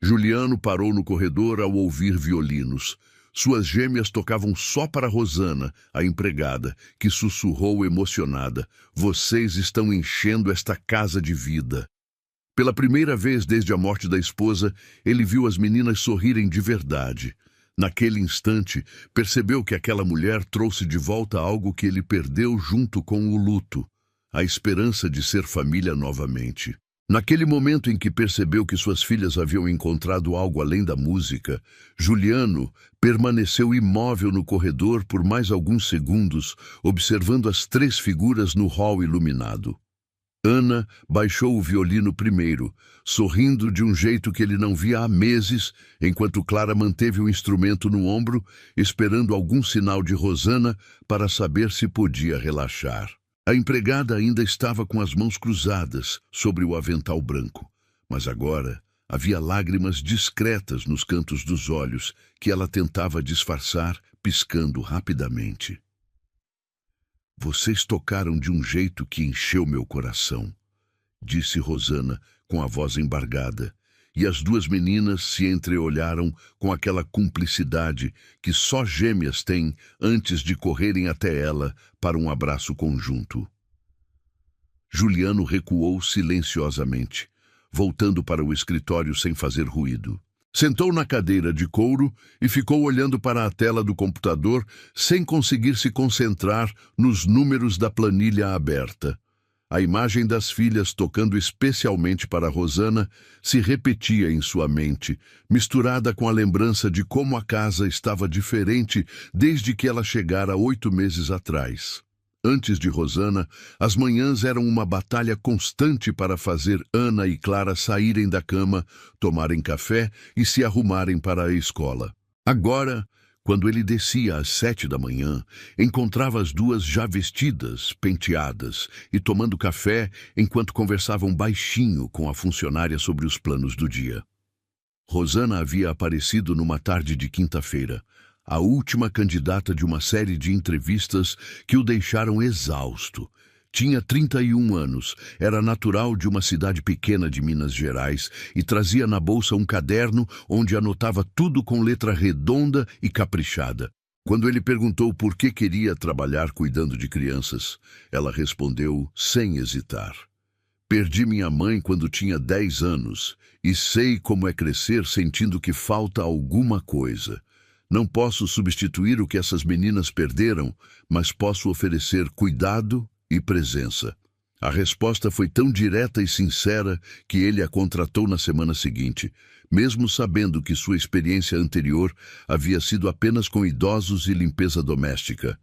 Juliano parou no corredor ao ouvir violinos. Suas gêmeas tocavam só para Rosana, a empregada, que sussurrou emocionada: "Vocês estão enchendo esta casa de vida." Pela primeira vez desde a morte da esposa, ele viu as meninas sorrirem de verdade. Naquele instante, percebeu que aquela mulher trouxe de volta algo que ele perdeu junto com o luto: a esperança de ser família novamente. Naquele momento em que percebeu que suas filhas haviam encontrado algo além da música, Juliano permaneceu imóvel no corredor por mais alguns segundos, observando as três figuras no hall iluminado. Ana baixou o violino primeiro, sorrindo de um jeito que ele não via há meses, enquanto Clara manteve o instrumento no ombro, esperando algum sinal de Rosana para saber se podia relaxar. A empregada ainda estava com as mãos cruzadas sobre o avental branco, mas agora havia lágrimas discretas nos cantos dos olhos que ela tentava disfarçar, piscando rapidamente. "Vocês tocaram de um jeito que encheu meu coração", disse Rosana com a voz embargada, e as duas meninas se entreolharam com aquela cumplicidade que só gêmeas têm antes de correrem até ela para um abraço conjunto. Juliano recuou silenciosamente, voltando para o escritório sem fazer ruído. Sentou na cadeira de couro e ficou olhando para a tela do computador sem conseguir se concentrar nos números da planilha aberta. A imagem das filhas tocando especialmente para Rosana se repetia em sua mente, misturada com a lembrança de como a casa estava diferente desde que ela chegara 8 meses atrás. Antes de Rosana, as manhãs eram uma batalha constante para fazer Ana e Clara saírem da cama, tomarem café e se arrumarem para a escola. Agora, quando ele descia às 7 da manhã, encontrava as duas já vestidas, penteadas e tomando café enquanto conversavam baixinho com a funcionária sobre os planos do dia. Rosana havia aparecido numa tarde de quinta-feira, a última candidata de uma série de entrevistas que o deixaram exausto. Tinha 31 anos, era natural de uma cidade pequena de Minas Gerais e trazia na bolsa um caderno onde anotava tudo com letra redonda e caprichada. Quando ele perguntou por que queria trabalhar cuidando de crianças, ela respondeu sem hesitar: "Perdi minha mãe quando tinha 10 anos e sei como é crescer sentindo que falta alguma coisa. Não posso substituir o que essas meninas perderam, mas posso oferecer cuidado e presença." A resposta foi tão direta e sincera que ele a contratou na semana seguinte, mesmo sabendo que sua experiência anterior havia sido apenas com idosos e limpeza doméstica.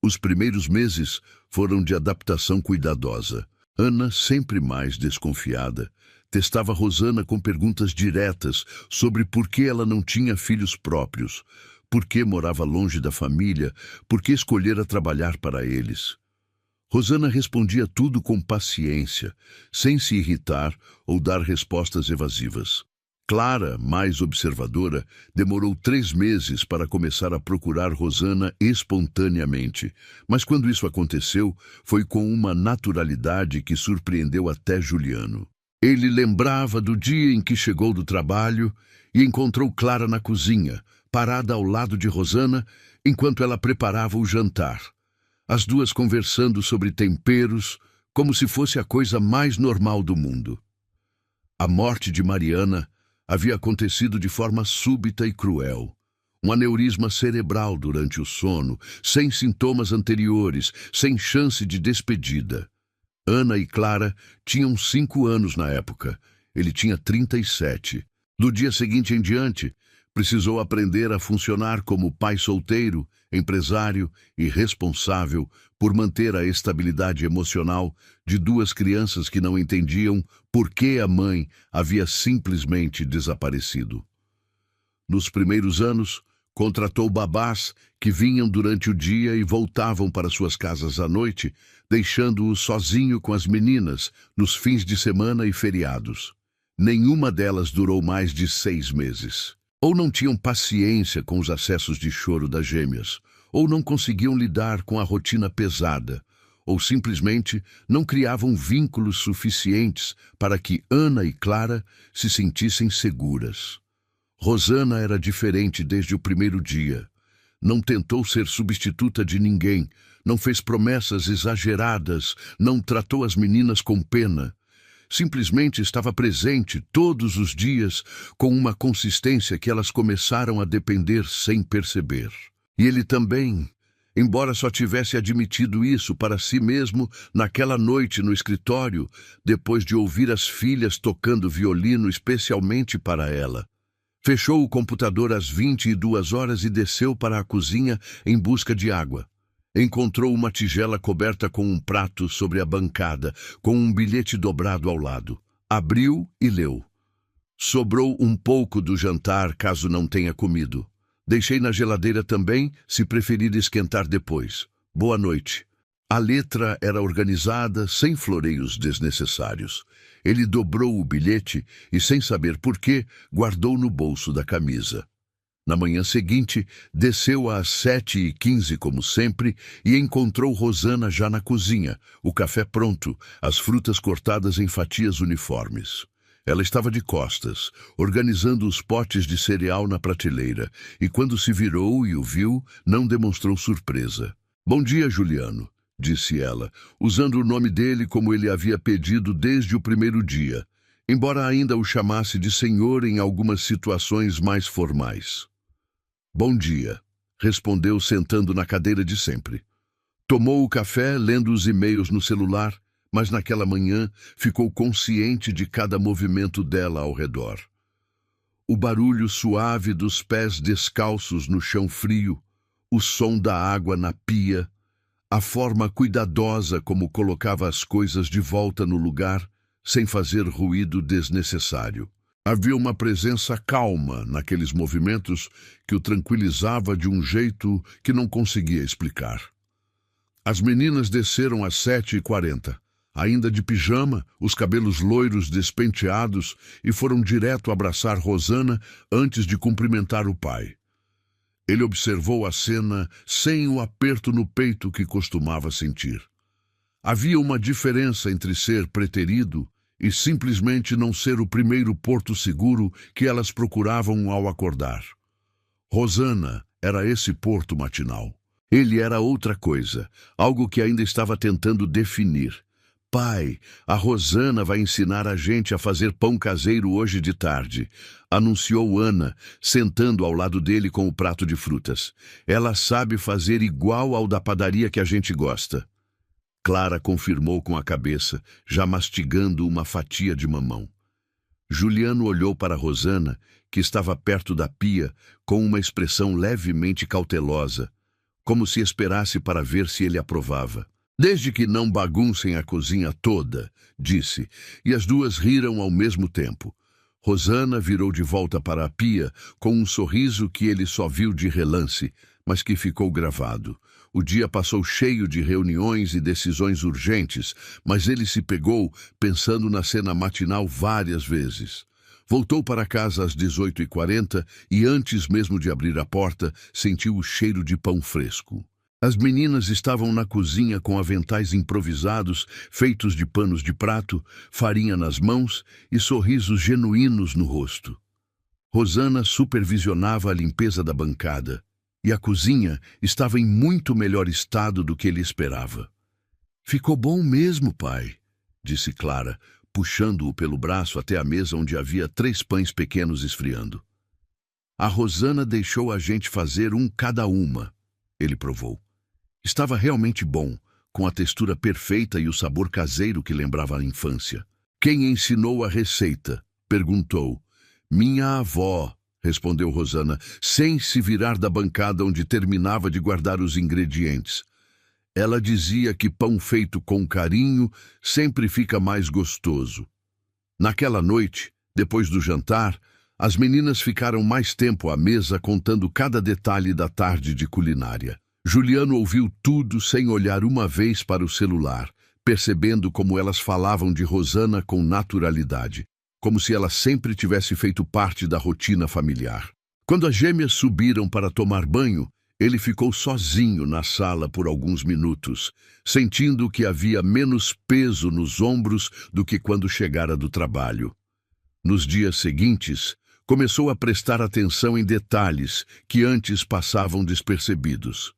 Os primeiros meses foram de adaptação cuidadosa. Ana, sempre mais desconfiada, testava Rosana com perguntas diretas sobre por que ela não tinha filhos próprios, por que morava longe da família, por que escolhera trabalhar para eles. Rosana respondia tudo com paciência, sem se irritar ou dar respostas evasivas. Clara, mais observadora, demorou 3 meses para começar a procurar Rosana espontaneamente, mas quando isso aconteceu, foi com uma naturalidade que surpreendeu até Juliano. Ele lembrava do dia em que chegou do trabalho e encontrou Clara na cozinha, parada ao lado de Rosana, enquanto ela preparava o jantar. As duas conversando sobre temperos, como se fosse a coisa mais normal do mundo. A morte de Mariana havia acontecido de forma súbita e cruel. Um aneurisma cerebral durante o sono, sem sintomas anteriores, sem chance de despedida. Ana e Clara tinham 5 anos na época. Ele tinha 37. Do dia seguinte em diante, precisou aprender a funcionar como pai solteiro, empresário e responsável por manter a estabilidade emocional de 2 crianças que não entendiam por que a mãe havia simplesmente desaparecido. Nos primeiros anos, contratou babás que vinham durante o dia e voltavam para suas casas à noite, deixando-o sozinho com as meninas nos fins de semana e feriados. Nenhuma delas durou mais de 6 meses. Ou não tinham paciência com os acessos de choro das gêmeas, ou não conseguiam lidar com a rotina pesada, ou simplesmente não criavam vínculos suficientes para que Ana e Clara se sentissem seguras. Rosana era diferente desde o primeiro dia. Não tentou ser substituta de ninguém, não fez promessas exageradas, não tratou as meninas com pena. Simplesmente estava presente todos os dias com uma consistência que elas começaram a depender sem perceber. E ele também, embora só tivesse admitido isso para si mesmo naquela noite no escritório, depois de ouvir as filhas tocando violino especialmente para ela. Fechou o computador às 22 horas e desceu para a cozinha em busca de água. Encontrou uma tigela coberta com um prato sobre a bancada, com um bilhete dobrado ao lado. Abriu e leu. Sobrou um pouco do jantar caso não tenha comido. Deixei na geladeira também, se preferir esquentar depois. Boa noite. A letra era organizada, sem floreios desnecessários. Ele dobrou o bilhete e, sem saber por quê, guardou no bolso da camisa. Na manhã seguinte, desceu às 7h15, como sempre, e encontrou Rosana já na cozinha, o café pronto, as frutas cortadas em fatias uniformes. Ela estava de costas, organizando os potes de cereal na prateleira, e quando se virou e o viu, não demonstrou surpresa. Bom dia, Juliano, disse ela, usando o nome dele como ele havia pedido desde o primeiro dia, embora ainda o chamasse de senhor em algumas situações mais formais. Bom dia, respondeu sentando na cadeira de sempre. Tomou o café, lendo os e-mails no celular, mas naquela manhã ficou consciente de cada movimento dela ao redor. O barulho suave dos pés descalços no chão frio, o som da água na pia, a forma cuidadosa como colocava as coisas de volta no lugar, sem fazer ruído desnecessário. Havia uma presença calma naqueles movimentos que o tranquilizava de um jeito que não conseguia explicar. As meninas desceram às 7h40, ainda de pijama, os cabelos loiros despenteados, e foram direto abraçar Rosana antes de cumprimentar o pai. Ele observou a cena sem o aperto no peito que costumava sentir. Havia uma diferença entre ser preterido e simplesmente não ser o primeiro porto seguro que elas procuravam ao acordar. Rosana era esse porto matinal. Ele era outra coisa, algo que ainda estava tentando definir. Pai, a Rosana vai ensinar a gente a fazer pão caseiro hoje de tarde, anunciou Ana, sentando ao lado dele com o prato de frutas. Ela sabe fazer igual ao da padaria que a gente gosta. Clara confirmou com a cabeça, já mastigando uma fatia de mamão. Juliano olhou para Rosana, que estava perto da pia, com uma expressão levemente cautelosa, como se esperasse para ver se ele aprovava. Desde que não baguncem a cozinha toda, disse, e as duas riram ao mesmo tempo. Rosana virou de volta para a pia, com um sorriso que ele só viu de relance, mas que ficou gravado. O dia passou cheio de reuniões e decisões urgentes, mas ele se pegou pensando na cena matinal várias vezes. Voltou para casa às 18h40 e antes mesmo de abrir a porta, sentiu o cheiro de pão fresco. As meninas estavam na cozinha com aventais improvisados, feitos de panos de prato, farinha nas mãos e sorrisos genuínos no rosto. Rosana supervisionava a limpeza da bancada. E a cozinha estava em muito melhor estado do que ele esperava. Ficou bom mesmo, pai, disse Clara, puxando-o pelo braço até a mesa onde havia 3 pães pequenos esfriando. A Rosana deixou a gente fazer um cada uma, ele provou. Estava realmente bom, com a textura perfeita e o sabor caseiro que lembrava a infância. Quem ensinou a receita? Perguntou. Minha avó, respondeu Rosana, sem se virar da bancada onde terminava de guardar os ingredientes. Ela dizia que pão feito com carinho sempre fica mais gostoso. Naquela noite, depois do jantar, as meninas ficaram mais tempo à mesa contando cada detalhe da tarde de culinária. Juliano ouviu tudo sem olhar uma vez para o celular, percebendo como elas falavam de Rosana com naturalidade, como se ela sempre tivesse feito parte da rotina familiar. Quando as gêmeas subiram para tomar banho, Ele ficou sozinho na sala por alguns minutos, sentindo que havia menos peso nos ombros do que quando chegara do trabalho. Nos dias seguintes, começou a prestar atenção em detalhes que antes passavam despercebidos.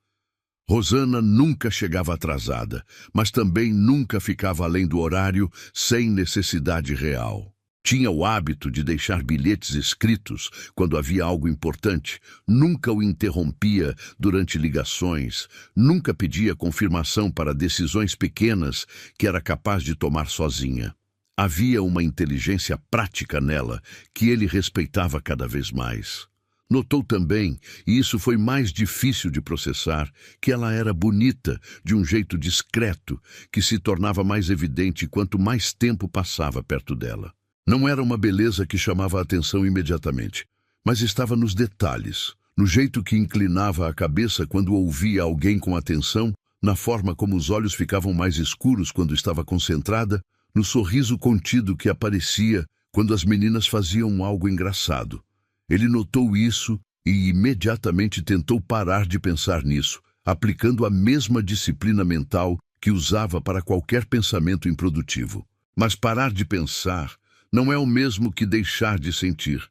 Rosana nunca chegava atrasada, mas também nunca ficava além do horário sem necessidade real. Tinha o hábito de deixar bilhetes escritos quando havia algo importante, nunca o interrompia durante ligações, nunca pedia confirmação para decisões pequenas que era capaz de tomar sozinha. Havia uma inteligência prática nela que ele respeitava cada vez mais. Notou também, e isso foi mais difícil de processar, que ela era bonita de um jeito discreto, que se tornava mais evidente quanto mais tempo passava perto dela. Não era uma beleza que chamava a atenção imediatamente, mas estava nos detalhes, no jeito que inclinava a cabeça quando ouvia alguém com atenção, na forma como os olhos ficavam mais escuros quando estava concentrada, no sorriso contido que aparecia quando as meninas faziam algo engraçado. Ele notou isso e imediatamente tentou parar de pensar nisso, aplicando a mesma disciplina mental que usava para qualquer pensamento improdutivo. Mas parar de pensar não é o mesmo que deixar de sentir,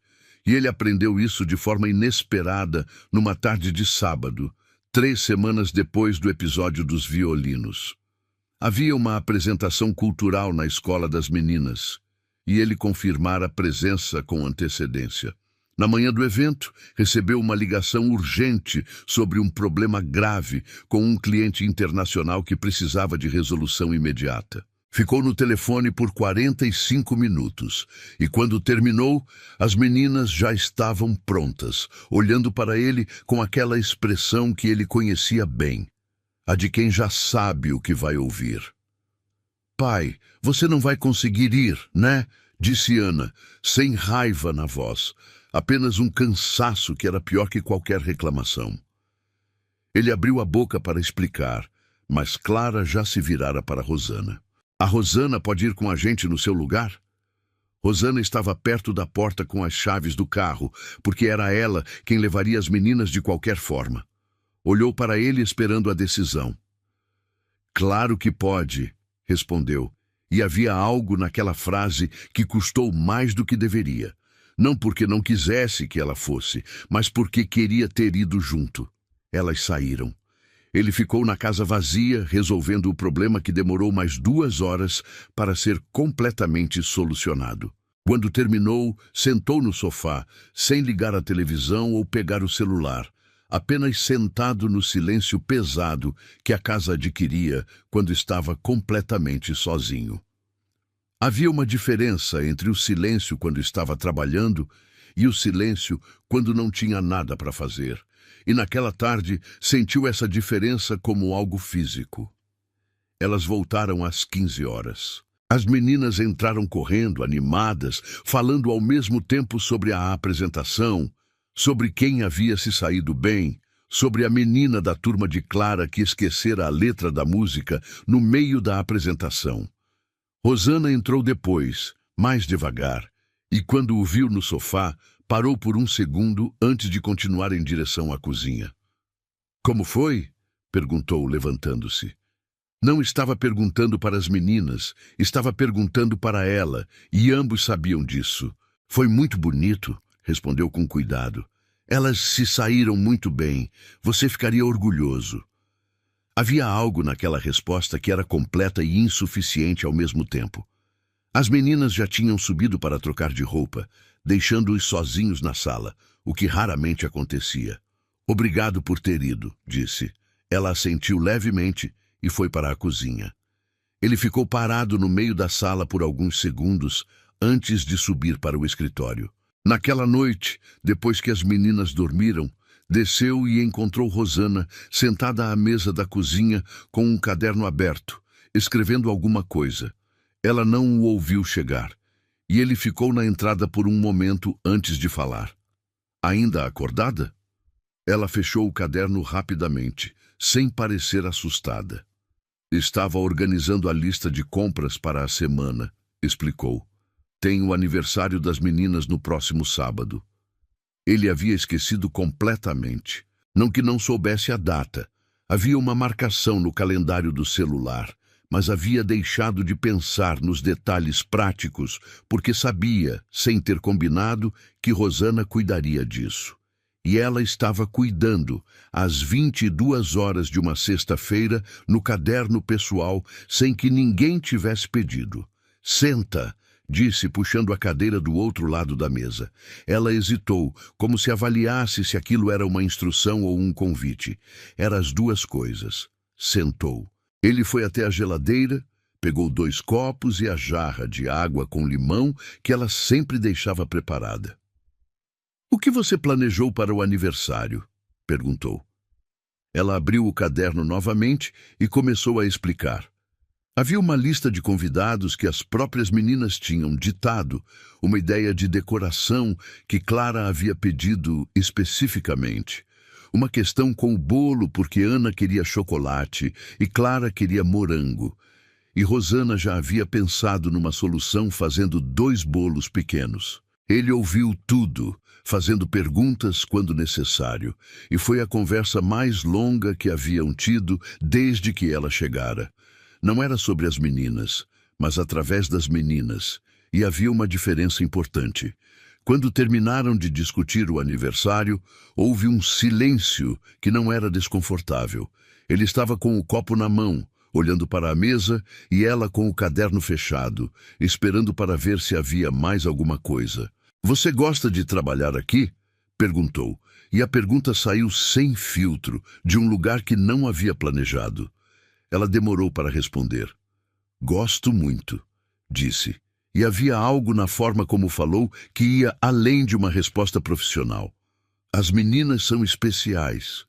e ele aprendeu isso de forma inesperada numa tarde de sábado, 3 semanas depois do episódio dos violinos. Havia uma apresentação cultural na escola das meninas, e ele confirmara a presença com antecedência. Na manhã do evento, recebeu uma ligação urgente sobre um problema grave com um cliente internacional que precisava de resolução imediata. Ficou no telefone por 45 minutos, e quando terminou, as meninas já estavam prontas, olhando para ele com aquela expressão que ele conhecia bem, a de quem já sabe o que vai ouvir. "Pai, você não vai conseguir ir, né?" disse Ana, sem raiva na voz, apenas um cansaço que era pior que qualquer reclamação. Ele abriu a boca para explicar, mas Clara já se virara para Rosana. "A Rosana pode ir com a gente no seu lugar?" Rosana estava perto da porta com as chaves do carro, porque era ela quem levaria as meninas de qualquer forma. Olhou para ele esperando a decisão. "Claro que pode", respondeu, e havia algo naquela frase que custou mais do que deveria. Não porque não quisesse que ela fosse, mas porque queria ter ido junto. Elas saíram. Ele ficou na casa vazia, resolvendo o problema que demorou mais 2 horas para ser completamente solucionado. Quando terminou, sentou no sofá, sem ligar a televisão ou pegar o celular, apenas sentado no silêncio pesado que a casa adquiria quando estava completamente sozinho. Havia uma diferença entre o silêncio quando estava trabalhando e o silêncio quando não tinha nada para fazer. E naquela tarde sentiu essa diferença como algo físico. Elas voltaram às 15 horas. As meninas entraram correndo, animadas, falando ao mesmo tempo sobre a apresentação, sobre quem havia se saído bem, sobre a menina da turma de Clara que esquecera a letra da música no meio da apresentação. Rosana entrou depois, mais devagar, e quando o viu no sofá, parou por um segundo antes de continuar em direção à cozinha. "Como foi?" perguntou, levantando-se. Não estava perguntando para as meninas, estava perguntando para ela, e ambos sabiam disso. "Foi muito bonito", respondeu com cuidado. "Elas se saíram muito bem. Você ficaria orgulhoso." Havia algo naquela resposta que era completa e insuficiente ao mesmo tempo. As meninas já tinham subido para trocar de roupa, deixando-os sozinhos na sala, o que raramente acontecia. "Obrigado por ter ido", disse. Ela assentiu levemente e foi para a cozinha. Ele ficou parado no meio da sala por alguns segundos antes de subir para o escritório. Naquela noite, depois que as meninas dormiram, desceu e encontrou Rosana sentada à mesa da cozinha com um caderno aberto, escrevendo alguma coisa. Ela não o ouviu chegar, e ele ficou na entrada por um momento antes de falar. "Ainda acordada?" Ela fechou o caderno rapidamente, sem parecer assustada. "Estava organizando a lista de compras para a semana", explicou. "Tem o aniversário das meninas no próximo sábado." Ele havia esquecido completamente. Não que não soubesse a data. Havia uma marcação no calendário do celular, mas havia deixado de pensar nos detalhes práticos porque sabia, sem ter combinado, que Rosana cuidaria disso. E ela estava cuidando, às 22 horas de uma sexta-feira, no caderno pessoal, sem que ninguém tivesse pedido. "Senta", disse, puxando a cadeira do outro lado da mesa. Ela hesitou, como se avaliasse se aquilo era uma instrução ou um convite. Era as duas coisas. Sentou. Ele foi até a geladeira, pegou 2 copos e a jarra de água com limão que ela sempre deixava preparada. "O que você planejou para o aniversário?" perguntou. Ela abriu o caderno novamente e começou a explicar. Havia uma lista de convidados que as próprias meninas tinham ditado, uma ideia de decoração que Clara havia pedido especificamente. Uma questão com o bolo porque Ana queria chocolate e Clara queria morango. E Rosana já havia pensado numa solução fazendo 2 bolos pequenos. Ele ouviu tudo, fazendo perguntas quando necessário, e foi a conversa mais longa que haviam tido desde que ela chegara. Não era sobre as meninas, mas através das meninas, e havia uma diferença importante. Quando terminaram de discutir o aniversário, houve um silêncio que não era desconfortável. Ele estava com o copo na mão, olhando para a mesa, e ela com o caderno fechado, esperando para ver se havia mais alguma coisa. "Você gosta de trabalhar aqui?" perguntou, e a pergunta saiu sem filtro, de um lugar que não havia planejado. Ela demorou para responder. "Gosto muito", disse, e havia algo na forma como falou que ia além de uma resposta profissional. "As meninas são especiais.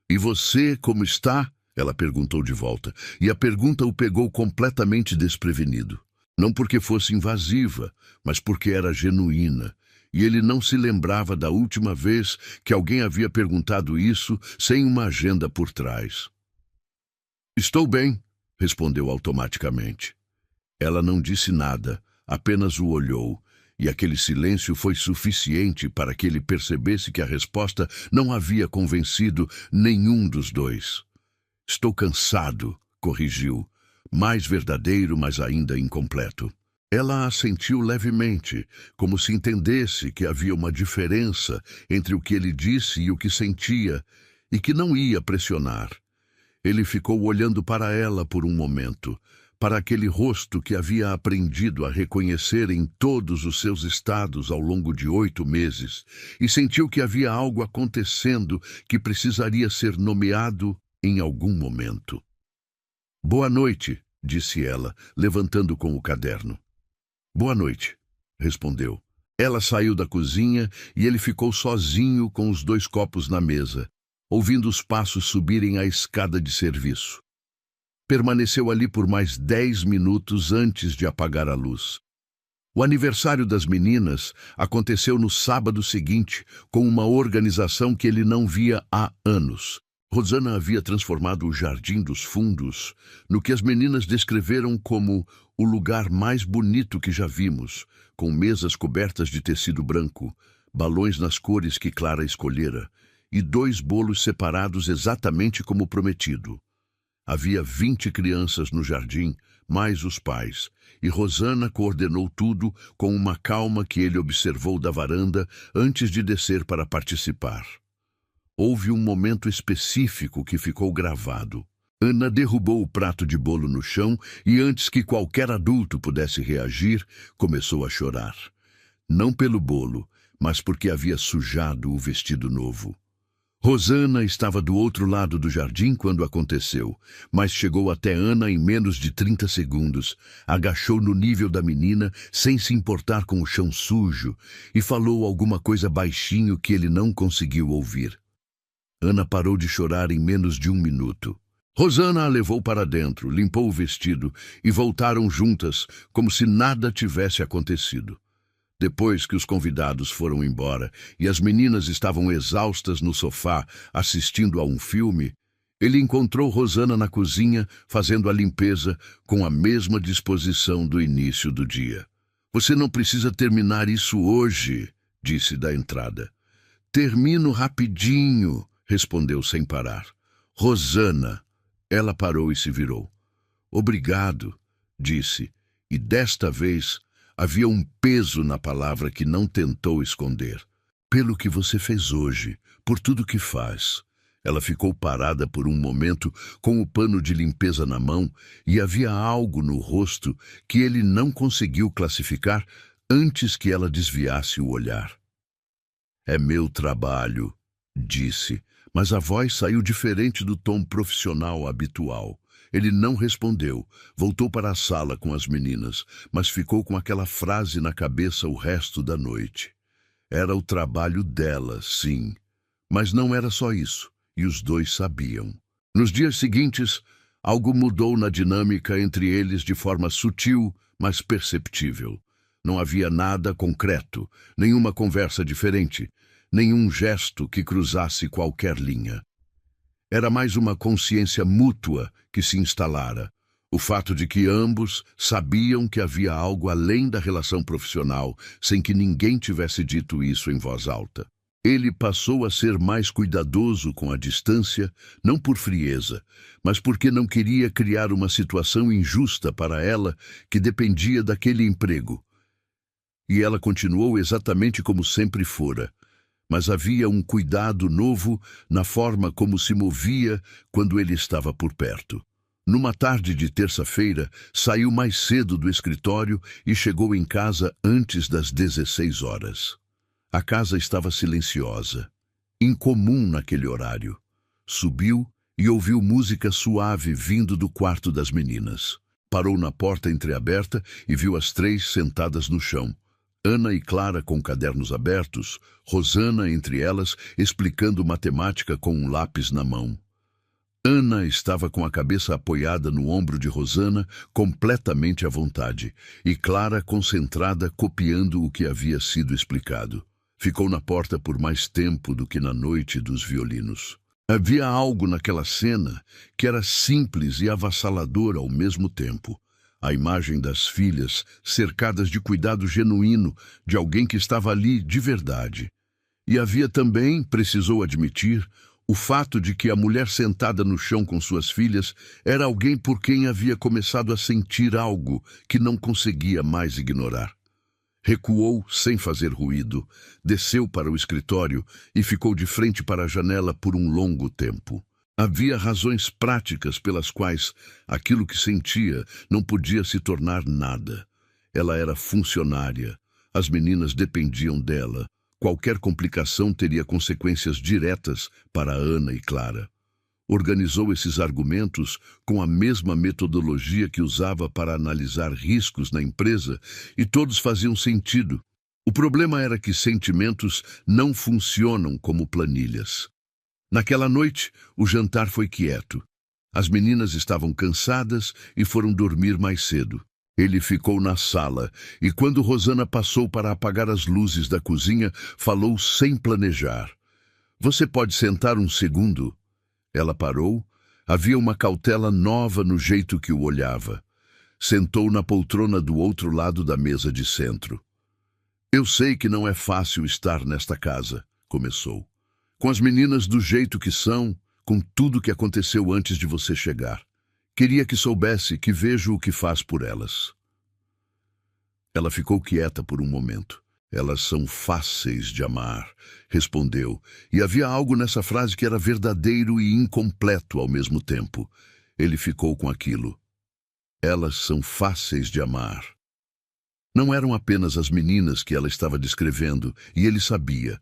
E você, como está?" ela perguntou de volta, e a pergunta o pegou completamente desprevenido. Não porque fosse invasiva, mas porque era genuína, e ele não se lembrava da última vez que alguém havia perguntado isso sem uma agenda por trás. "Estou bem", respondeu automaticamente. Ela não disse nada, apenas o olhou, e aquele silêncio foi suficiente para que ele percebesse que a resposta não havia convencido nenhum dos dois. "Estou cansado", corrigiu, mais verdadeiro, mas ainda incompleto. Ela assentiu levemente, como se entendesse que havia uma diferença entre o que ele disse e o que sentia, e que não ia pressionar. Ele ficou olhando para ela por um momento, para aquele rosto que havia aprendido a reconhecer em todos os seus estados ao longo de 8 meses, e sentiu que havia algo acontecendo que precisaria ser nomeado em algum momento. "Boa noite", disse ela, levantando com o caderno. "Boa noite", respondeu. Ela saiu da cozinha e ele ficou sozinho com os 2 copos na mesa, ouvindo os passos subirem a escada de serviço. Permaneceu ali por mais 10 minutos antes de apagar a luz. O aniversário das meninas aconteceu no sábado seguinte, com uma organização que ele não via há anos. Rosana havia transformado o Jardim dos Fundos no que as meninas descreveram como o lugar mais bonito que já vimos, com mesas cobertas de tecido branco, balões nas cores que Clara escolhera, e 2 bolos separados exatamente como prometido. Havia 20 crianças no jardim, mais os pais, e Rosana coordenou tudo com uma calma que ele observou da varanda antes de descer para participar. Houve um momento específico que ficou gravado. Ana derrubou o prato de bolo no chão e, antes que qualquer adulto pudesse reagir, começou a chorar. Não pelo bolo, mas porque havia sujado o vestido novo. Rosana estava do outro lado do jardim quando aconteceu, mas chegou até Ana em menos de 30 segundos, agachou no nível da menina sem se importar com o chão sujo e falou alguma coisa baixinho que ele não conseguiu ouvir. Ana parou de chorar em menos de 1 minuto. Rosana a levou para dentro, limpou o vestido e voltaram juntas, como se nada tivesse acontecido. Depois que os convidados foram embora e as meninas estavam exaustas no sofá assistindo a um filme, ele encontrou Rosana na cozinha fazendo a limpeza com a mesma disposição do início do dia. "Você não precisa terminar isso hoje", disse da entrada. "Termino rapidinho", respondeu sem parar. Rosana. Ela parou e se virou. Obrigado, disse, e desta vez havia um peso na palavra que não tentou esconder. Pelo que você fez hoje, por tudo que faz. Ela ficou parada por um momento com o pano de limpeza na mão e havia algo no rosto que ele não conseguiu classificar antes que ela desviasse o olhar. É meu trabalho, disse, mas a voz saiu diferente do tom profissional habitual. Ele não respondeu, voltou para a sala com as meninas, mas ficou com aquela frase na cabeça o resto da noite. Era o trabalho dela, sim, mas não era só isso, e os dois sabiam. Nos dias seguintes, algo mudou na dinâmica entre eles de forma sutil, mas perceptível. Não havia nada concreto, nenhuma conversa diferente, nenhum gesto que cruzasse qualquer linha. Era mais uma consciência mútua que se instalara. O fato de que ambos sabiam que havia algo além da relação profissional, sem que ninguém tivesse dito isso em voz alta. Ele passou a ser mais cuidadoso com a distância, não por frieza, mas porque não queria criar uma situação injusta para ela que dependia daquele emprego. E ela continuou exatamente como sempre fora, mas havia um cuidado novo na forma como se movia quando ele estava por perto. Numa tarde de terça-feira, saiu mais cedo do escritório e chegou em casa antes das 16 horas. A casa estava silenciosa, incomum naquele horário. Subiu e ouviu música suave vindo do quarto das meninas. Parou na porta entreaberta e viu as três sentadas no chão. Ana e Clara com cadernos abertos, Rosana entre elas explicando matemática com um lápis na mão. Ana estava com a cabeça apoiada no ombro de Rosana, completamente à vontade, e Clara concentrada copiando o que havia sido explicado. Ficou na porta por mais tempo do que na noite dos violinos. Havia algo naquela cena que era simples e avassalador ao mesmo tempo. A imagem das filhas, cercadas de cuidado genuíno de alguém que estava ali de verdade. E havia também, precisou admitir, o fato de que a mulher sentada no chão com suas filhas era alguém por quem havia começado a sentir algo que não conseguia mais ignorar. Recuou sem fazer ruído, desceu para o escritório e ficou de frente para a janela por um longo tempo. Havia razões práticas pelas quais aquilo que sentia não podia se tornar nada. Ela era funcionária, as meninas dependiam dela. Qualquer complicação teria consequências diretas para Ana e Clara. Organizou esses argumentos com a mesma metodologia que usava para analisar riscos na empresa e todos faziam sentido. O problema era que sentimentos não funcionam como planilhas. Naquela noite, o jantar foi quieto. As meninas estavam cansadas e foram dormir mais cedo. Ele ficou na sala e quando Rosana passou para apagar as luzes da cozinha, falou sem planejar. Você pode sentar um segundo? Ela parou. Havia uma cautela nova no jeito que o olhava. Sentou na poltrona do outro lado da mesa de centro. Eu sei que não é fácil estar nesta casa, começou. Com as meninas do jeito que são, com tudo que aconteceu antes de você chegar. Queria que soubesse que vejo o que faz por elas. Ela ficou quieta por um momento. Elas são fáceis de amar, respondeu, e havia algo nessa frase que era verdadeiro e incompleto ao mesmo tempo. Ele ficou com aquilo. Elas são fáceis de amar. Não eram apenas as meninas que ela estava descrevendo, e ele sabia.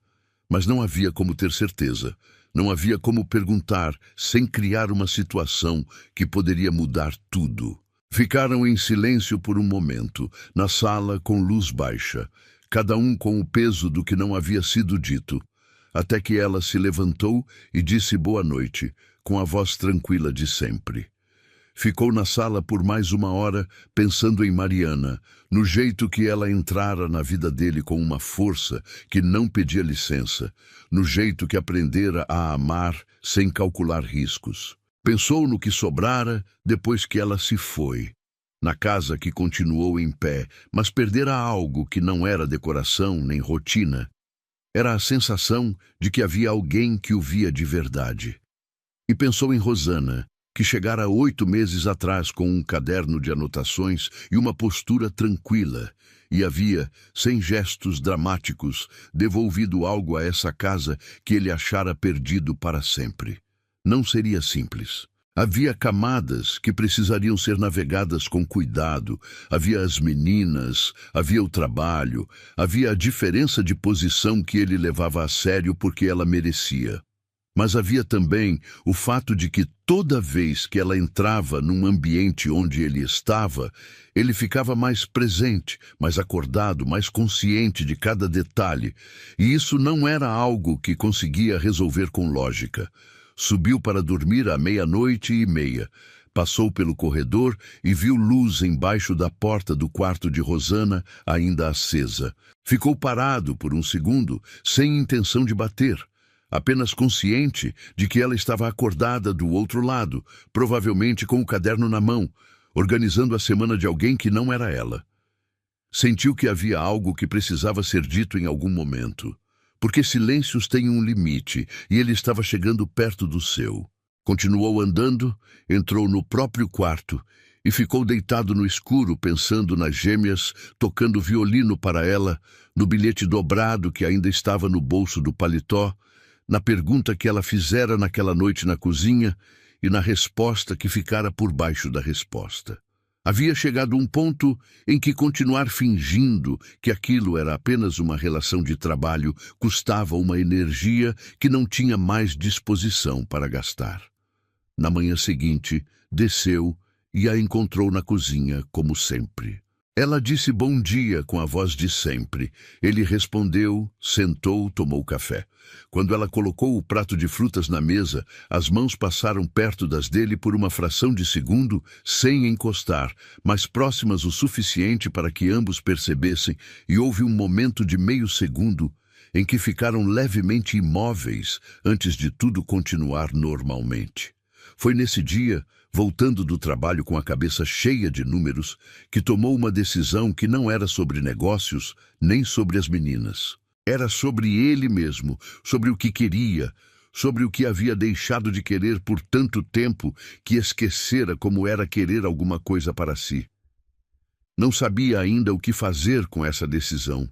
Mas não havia como ter certeza, não havia como perguntar sem criar uma situação que poderia mudar tudo. Ficaram em silêncio por um momento, na sala com luz baixa, cada um com o peso do que não havia sido dito, até que ela se levantou e disse boa noite, com a voz tranquila de sempre. Ficou na sala por mais uma hora, pensando em Mariana, no jeito que ela entrara na vida dele com uma força que não pedia licença, no jeito que aprendera a amar sem calcular riscos. Pensou no que sobrara depois que ela se foi, na casa que continuou em pé, mas perdera algo que não era decoração nem rotina. Era a sensação de que havia alguém que o via de verdade. E pensou em Rosana, que chegara 8 meses atrás com um caderno de anotações e uma postura tranquila, e havia, sem gestos dramáticos, devolvido algo a essa casa que ele achara perdido para sempre. Não seria simples. Havia camadas que precisariam ser navegadas com cuidado, havia as meninas, havia o trabalho, havia a diferença de posição que ele levava a sério porque ela merecia. Mas havia também o fato de que toda vez que ela entrava num ambiente onde ele estava, ele ficava mais presente, mais acordado, mais consciente de cada detalhe, e isso não era algo que conseguia resolver com lógica. Subiu para dormir à 00:30. Passou pelo corredor e viu luz embaixo da porta do quarto de Rosana, ainda acesa. Ficou parado por um segundo, sem intenção de bater, apenas consciente de que ela estava acordada do outro lado, provavelmente com o caderno na mão, organizando a semana de alguém que não era ela. Sentiu que havia algo que precisava ser dito em algum momento, porque silêncios têm um limite e ele estava chegando perto do seu. Continuou andando, entrou no próprio quarto e ficou deitado no escuro pensando nas gêmeas, tocando violino para ela, no bilhete dobrado que ainda estava no bolso do paletó, na pergunta que ela fizera naquela noite na cozinha e na resposta que ficara por baixo da resposta. Havia chegado um ponto em que continuar fingindo que aquilo era apenas uma relação de trabalho custava uma energia que não tinha mais disposição para gastar. Na manhã seguinte, desceu e a encontrou na cozinha, como sempre. Ela disse bom dia com a voz de sempre. Ele respondeu, sentou, tomou café. Quando ela colocou o prato de frutas na mesa, as mãos passaram perto das dele por uma fração de segundo, sem encostar, mas próximas o suficiente para que ambos percebessem, e houve um momento de meio segundo em que ficaram levemente imóveis antes de tudo continuar normalmente. Foi nesse dia, voltando do trabalho com a cabeça cheia de números, que tomou uma decisão que não era sobre negócios, nem sobre as meninas. Era sobre ele mesmo, sobre o que queria, sobre o que havia deixado de querer por tanto tempo que esquecera como era querer alguma coisa para si. Não sabia ainda o que fazer com essa decisão,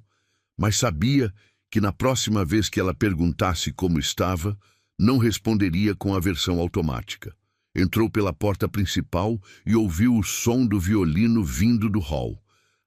mas sabia que na próxima vez que ela perguntasse como estava, não responderia com a versão automática. Entrou pela porta principal e ouviu o som do violino vindo do hall.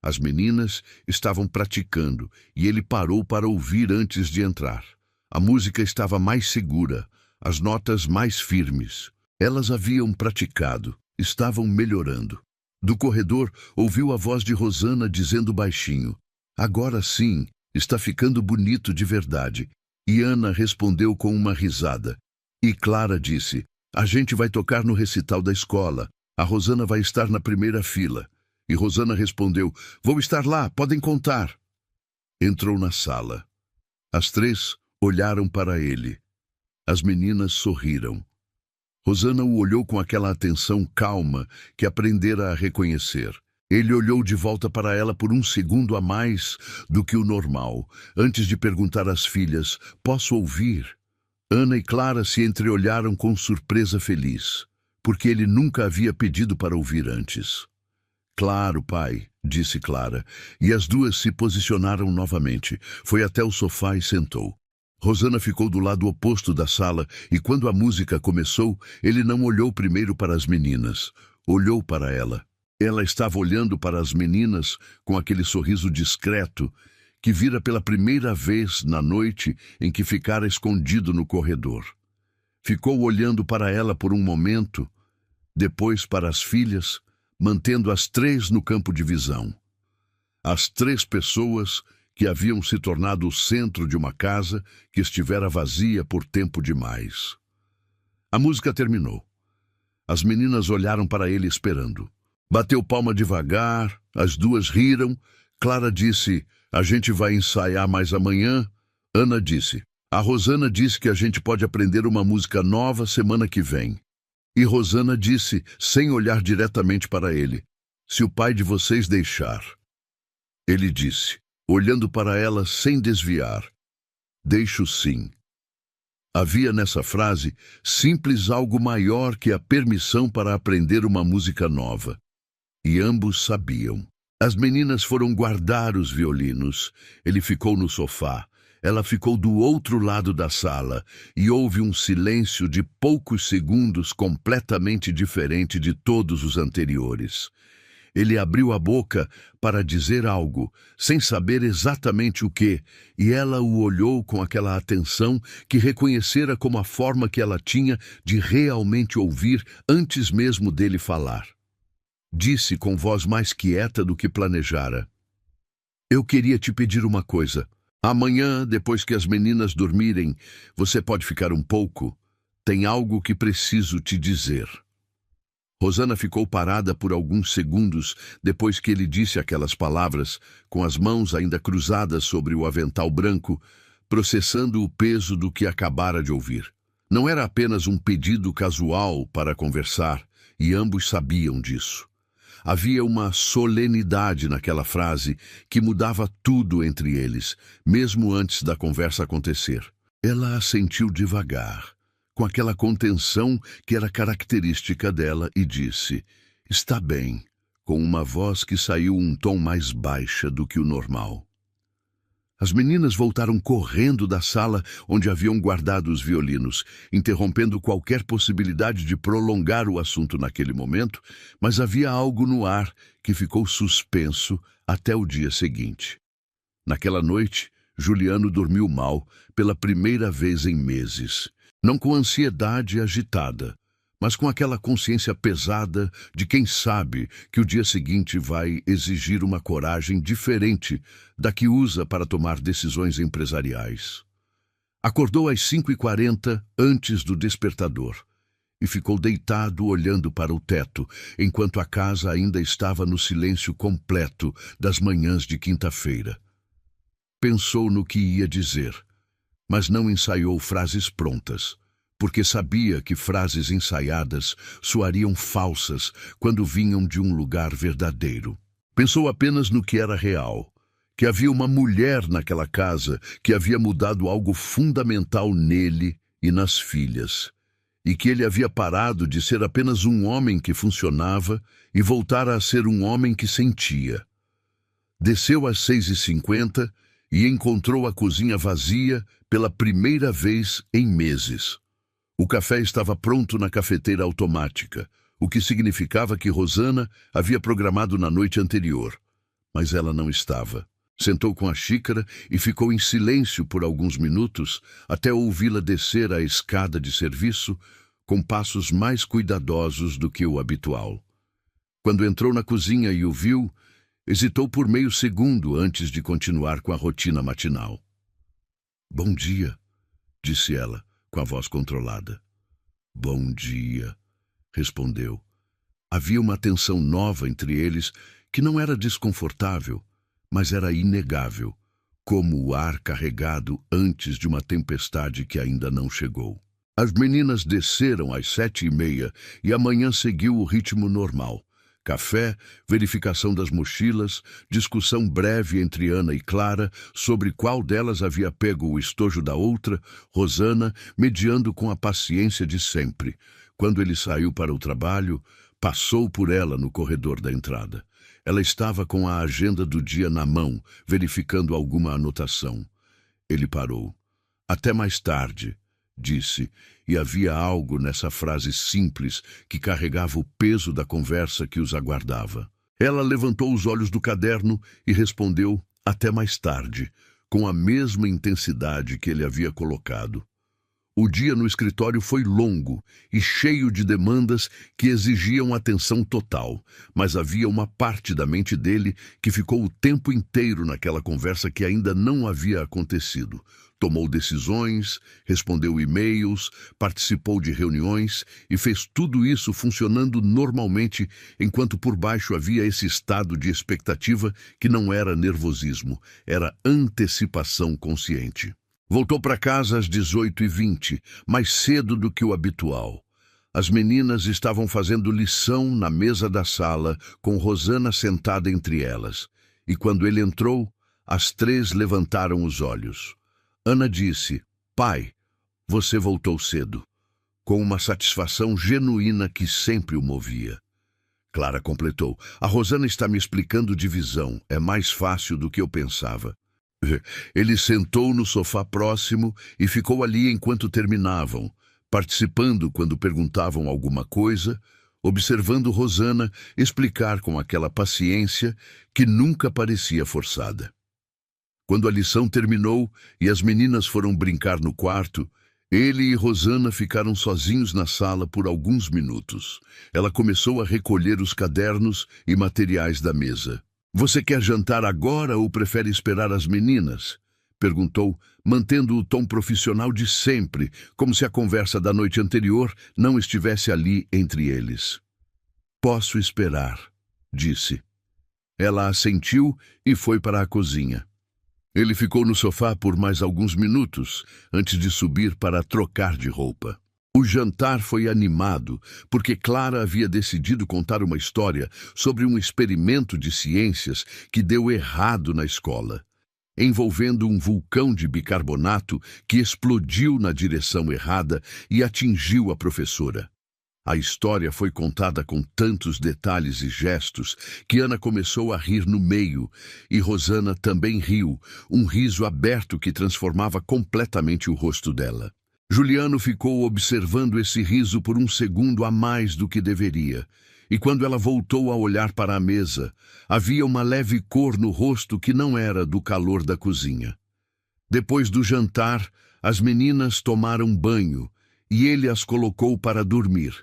As meninas estavam praticando e ele parou para ouvir antes de entrar. A música estava mais segura, as notas mais firmes. Elas haviam praticado, estavam melhorando. Do corredor, ouviu a voz de Rosana dizendo baixinho: "Agora sim, está ficando bonito de verdade." E Ana respondeu com uma risada. E Clara disse: "A gente vai tocar no recital da escola. A Rosana vai estar na primeira fila." E Rosana respondeu: "Vou estar lá, podem contar." Entrou na sala. As três olharam para ele. As meninas sorriram. Rosana o olhou com aquela atenção calma que aprendera a reconhecer. Ele olhou de volta para ela por um segundo a mais do que o normal, antes de perguntar às filhas: "Posso ouvir?" Ana e Clara se entreolharam com surpresa feliz, porque ele nunca havia pedido para ouvir antes. "Claro, pai", disse Clara, e as duas se posicionaram novamente. Foi até o sofá e sentou. Rosana ficou do lado oposto da sala e quando a música começou, ele não olhou primeiro para as meninas. Olhou para ela. Ela estava olhando para as meninas com aquele sorriso discreto que vira pela primeira vez na noite em que ficara escondido no corredor. Ficou olhando para ela por um momento, depois para as filhas, mantendo as três no campo de visão. As três pessoas que haviam se tornado o centro de uma casa que estivera vazia por tempo demais. A música terminou. As meninas olharam para ele esperando. Bateu palma devagar, as duas riram. Clara disse: "A gente vai ensaiar mais amanhã." Ana disse: "A Rosana disse que a gente pode aprender uma música nova semana que vem." E Rosana disse, sem olhar diretamente para ele: "Se o pai de vocês deixar." Ele disse, olhando para ela sem desviar: Deixo sim. Havia nessa frase simples algo maior que a permissão para aprender uma música nova. E ambos sabiam. As meninas foram guardar os violinos. Ele ficou no sofá. Ela ficou do outro lado da sala e houve um silêncio de poucos segundos completamente diferente de todos os anteriores. Ele abriu a boca para dizer algo, sem saber exatamente o que, e ela o olhou com aquela atenção que reconhecera como a forma que ela tinha de realmente ouvir antes mesmo dele falar. Disse com voz mais quieta do que planejara: "Eu queria te pedir uma coisa. Amanhã, depois que as meninas dormirem, você pode ficar um pouco? Tem algo que preciso te dizer." Rosana ficou parada por alguns segundos depois que ele disse aquelas palavras, com as mãos ainda cruzadas sobre o avental branco, processando o peso do que acabara de ouvir. Não era apenas um pedido casual para conversar, e ambos sabiam disso. Havia uma solenidade naquela frase que mudava tudo entre eles, mesmo antes da conversa acontecer. Ela assentiu devagar, com aquela contenção que era característica dela, e disse: "Está bem", com uma voz que saiu um tom mais baixa do que o normal. As meninas voltaram correndo da sala onde haviam guardado os violinos, interrompendo qualquer possibilidade de prolongar o assunto naquele momento, mas havia algo no ar que ficou suspenso até o dia seguinte. Naquela noite, Juliano dormiu mal pela primeira vez em meses. Não com ansiedade agitada, mas com aquela consciência pesada de quem sabe que o dia seguinte vai exigir uma coragem diferente da que usa para tomar decisões empresariais. Acordou às 5h40 antes do despertador e ficou deitado olhando para o teto, enquanto a casa ainda estava no silêncio completo das manhãs de quinta-feira. Pensou no que ia dizer, mas não ensaiou frases prontas, porque sabia que frases ensaiadas soariam falsas quando vinham de um lugar verdadeiro. Pensou apenas no que era real, que havia uma mulher naquela casa que havia mudado algo fundamental nele e nas filhas, e que ele havia parado de ser apenas um homem que funcionava e voltara a ser um homem que sentia. Desceu às 6h50 e encontrou a cozinha vazia pela primeira vez em meses. O café estava pronto na cafeteira automática, o que significava que Rosana havia programado na noite anterior. Mas ela não estava. Sentou com a xícara e ficou em silêncio por alguns minutos até ouvi-la descer a escada de serviço com passos mais cuidadosos do que o habitual. Quando entrou na cozinha e o viu, hesitou por meio segundo antes de continuar com a rotina matinal. "Bom dia", disse ela, com a voz controlada. "Bom dia", respondeu. Havia uma tensão nova entre eles que não era desconfortável, mas era inegável, como o ar carregado antes de uma tempestade que ainda não chegou. As meninas desceram às 7h30 e a manhã seguiu o ritmo normal. Café, verificação das mochilas, discussão breve entre Ana e Clara sobre qual delas havia pego o estojo da outra, Rosana mediando com a paciência de sempre. Quando ele saiu para o trabalho, passou por ela no corredor da entrada. Ela estava com a agenda do dia na mão, verificando alguma anotação. Ele parou. "Até mais tarde", disse, e havia algo nessa frase simples que carregava o peso da conversa que os aguardava. Ela levantou os olhos do caderno e respondeu "até mais tarde", com a mesma intensidade que ele havia colocado. O dia no escritório foi longo e cheio de demandas que exigiam atenção total, mas havia uma parte da mente dele que ficou o tempo inteiro naquela conversa que ainda não havia acontecido. Tomou decisões, respondeu e-mails, participou de reuniões e fez tudo isso funcionando normalmente, enquanto por baixo havia esse estado de expectativa que não era nervosismo, era antecipação consciente. Voltou para casa às 18h20, mais cedo do que o habitual. As meninas estavam fazendo lição na mesa da sala, com Rosana sentada entre elas. E quando ele entrou, as três levantaram os olhos. Ana disse: "Pai, você voltou cedo", com uma satisfação genuína que sempre o movia. Clara completou: "A Rosana está me explicando divisão. É mais fácil do que eu pensava." Ele sentou no sofá próximo e ficou ali enquanto terminavam, participando quando perguntavam alguma coisa, observando Rosana explicar com aquela paciência que nunca parecia forçada. Quando a lição terminou e as meninas foram brincar no quarto, ele e Rosana ficaram sozinhos na sala por alguns minutos. Ela começou a recolher os cadernos e materiais da mesa. "Você quer jantar agora ou prefere esperar as meninas?" perguntou, mantendo o tom profissional de sempre, como se a conversa da noite anterior não estivesse ali entre eles. "Posso esperar", disse. Ela assentiu e foi para a cozinha. Ele ficou no sofá por mais alguns minutos, antes de subir para trocar de roupa. O jantar foi animado, porque Clara havia decidido contar uma história sobre um experimento de ciências que deu errado na escola, envolvendo um vulcão de bicarbonato que explodiu na direção errada e atingiu a professora. A história foi contada com tantos detalhes e gestos que Ana começou a rir no meio, e Rosana também riu, um riso aberto que transformava completamente o rosto dela. Juliano ficou observando esse riso por um segundo a mais do que deveria, e quando ela voltou a olhar para a mesa, havia uma leve cor no rosto que não era do calor da cozinha. Depois do jantar, as meninas tomaram banho, e ele as colocou para dormir,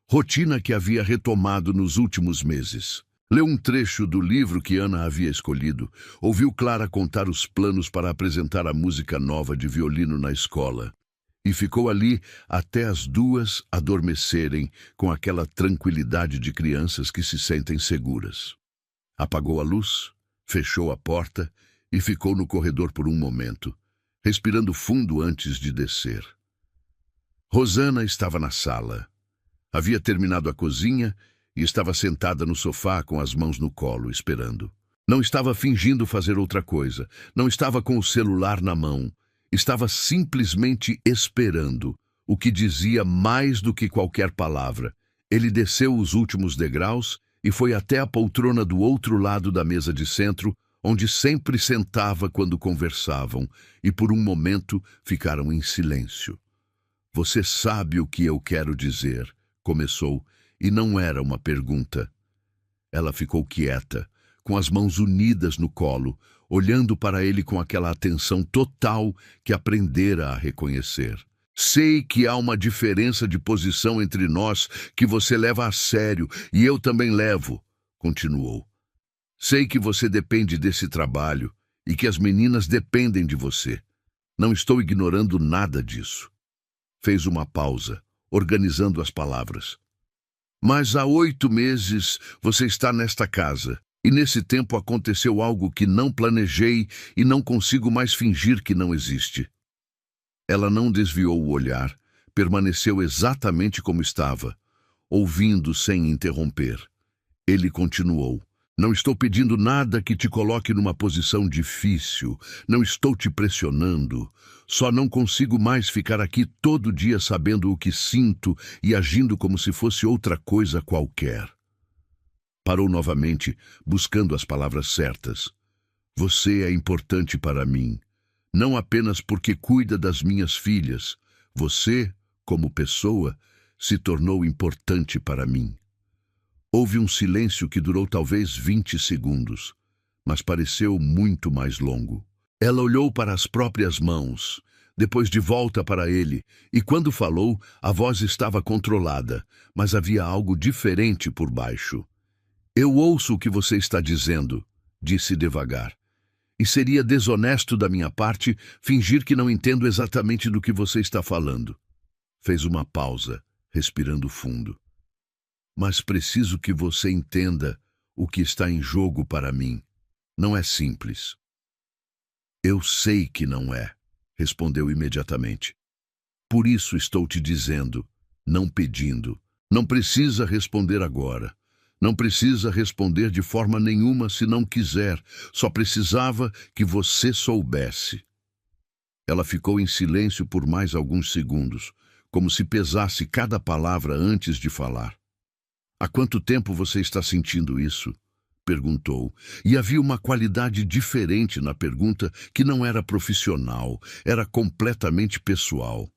rotina que havia retomado nos últimos meses. Leu um trecho do livro que Ana havia escolhido, ouviu Clara contar os planos para apresentar a música nova de violino na escola, e ficou ali até as duas adormecerem com aquela tranquilidade de crianças que se sentem seguras. Apagou a luz, fechou a porta e ficou no corredor por um momento, respirando fundo antes de descer. Rosana estava na sala. Havia terminado a cozinha e estava sentada no sofá com as mãos no colo, esperando. Não estava fingindo fazer outra coisa, não estava com o celular na mão. Estava simplesmente esperando, o que dizia mais do que qualquer palavra. Ele desceu os últimos degraus e foi até a poltrona do outro lado da mesa de centro, onde sempre sentava quando conversavam, e por um momento ficaram em silêncio. "Você sabe o que eu quero dizer", começou, e não era uma pergunta. Ela ficou quieta, com as mãos unidas no colo, olhando para ele com aquela atenção total que aprendera a reconhecer. "Sei que há uma diferença de posição entre nós que você leva a sério, e eu também levo", continuou. "Sei que você depende desse trabalho e que as meninas dependem de você. Não estou ignorando nada disso." Fez uma pausa, organizando as palavras. "Mas há 8 meses você está nesta casa. E nesse tempo aconteceu algo que não planejei e não consigo mais fingir que não existe." Ela não desviou o olhar, permaneceu exatamente como estava, ouvindo sem interromper. Ele continuou: "Não estou pedindo nada que te coloque numa posição difícil, não estou te pressionando. Só não consigo mais ficar aqui todo dia sabendo o que sinto e agindo como se fosse outra coisa qualquer." Parou novamente, buscando as palavras certas. "Você é importante para mim, não apenas porque cuida das minhas filhas. Você, como pessoa, se tornou importante para mim." Houve um silêncio que durou talvez 20 segundos, mas pareceu muito mais longo. Ela olhou para as próprias mãos, depois de volta para ele, e quando falou, a voz estava controlada, mas havia algo diferente por baixo. "Eu ouço o que você está dizendo", disse devagar, "e seria desonesto da minha parte fingir que não entendo exatamente do que você está falando." Fez uma pausa, respirando fundo. "Mas preciso que você entenda o que está em jogo para mim. Não é simples." "Eu sei que não é", respondeu imediatamente. "Por isso estou te dizendo, não pedindo. Não precisa responder agora. Não precisa responder de forma nenhuma se não quiser. Só precisava que você soubesse." Ela ficou em silêncio por mais alguns segundos, como se pesasse cada palavra antes de falar. Há quanto tempo você está sentindo isso? Perguntou, e havia uma qualidade diferente na pergunta que não era profissional, era completamente pessoal.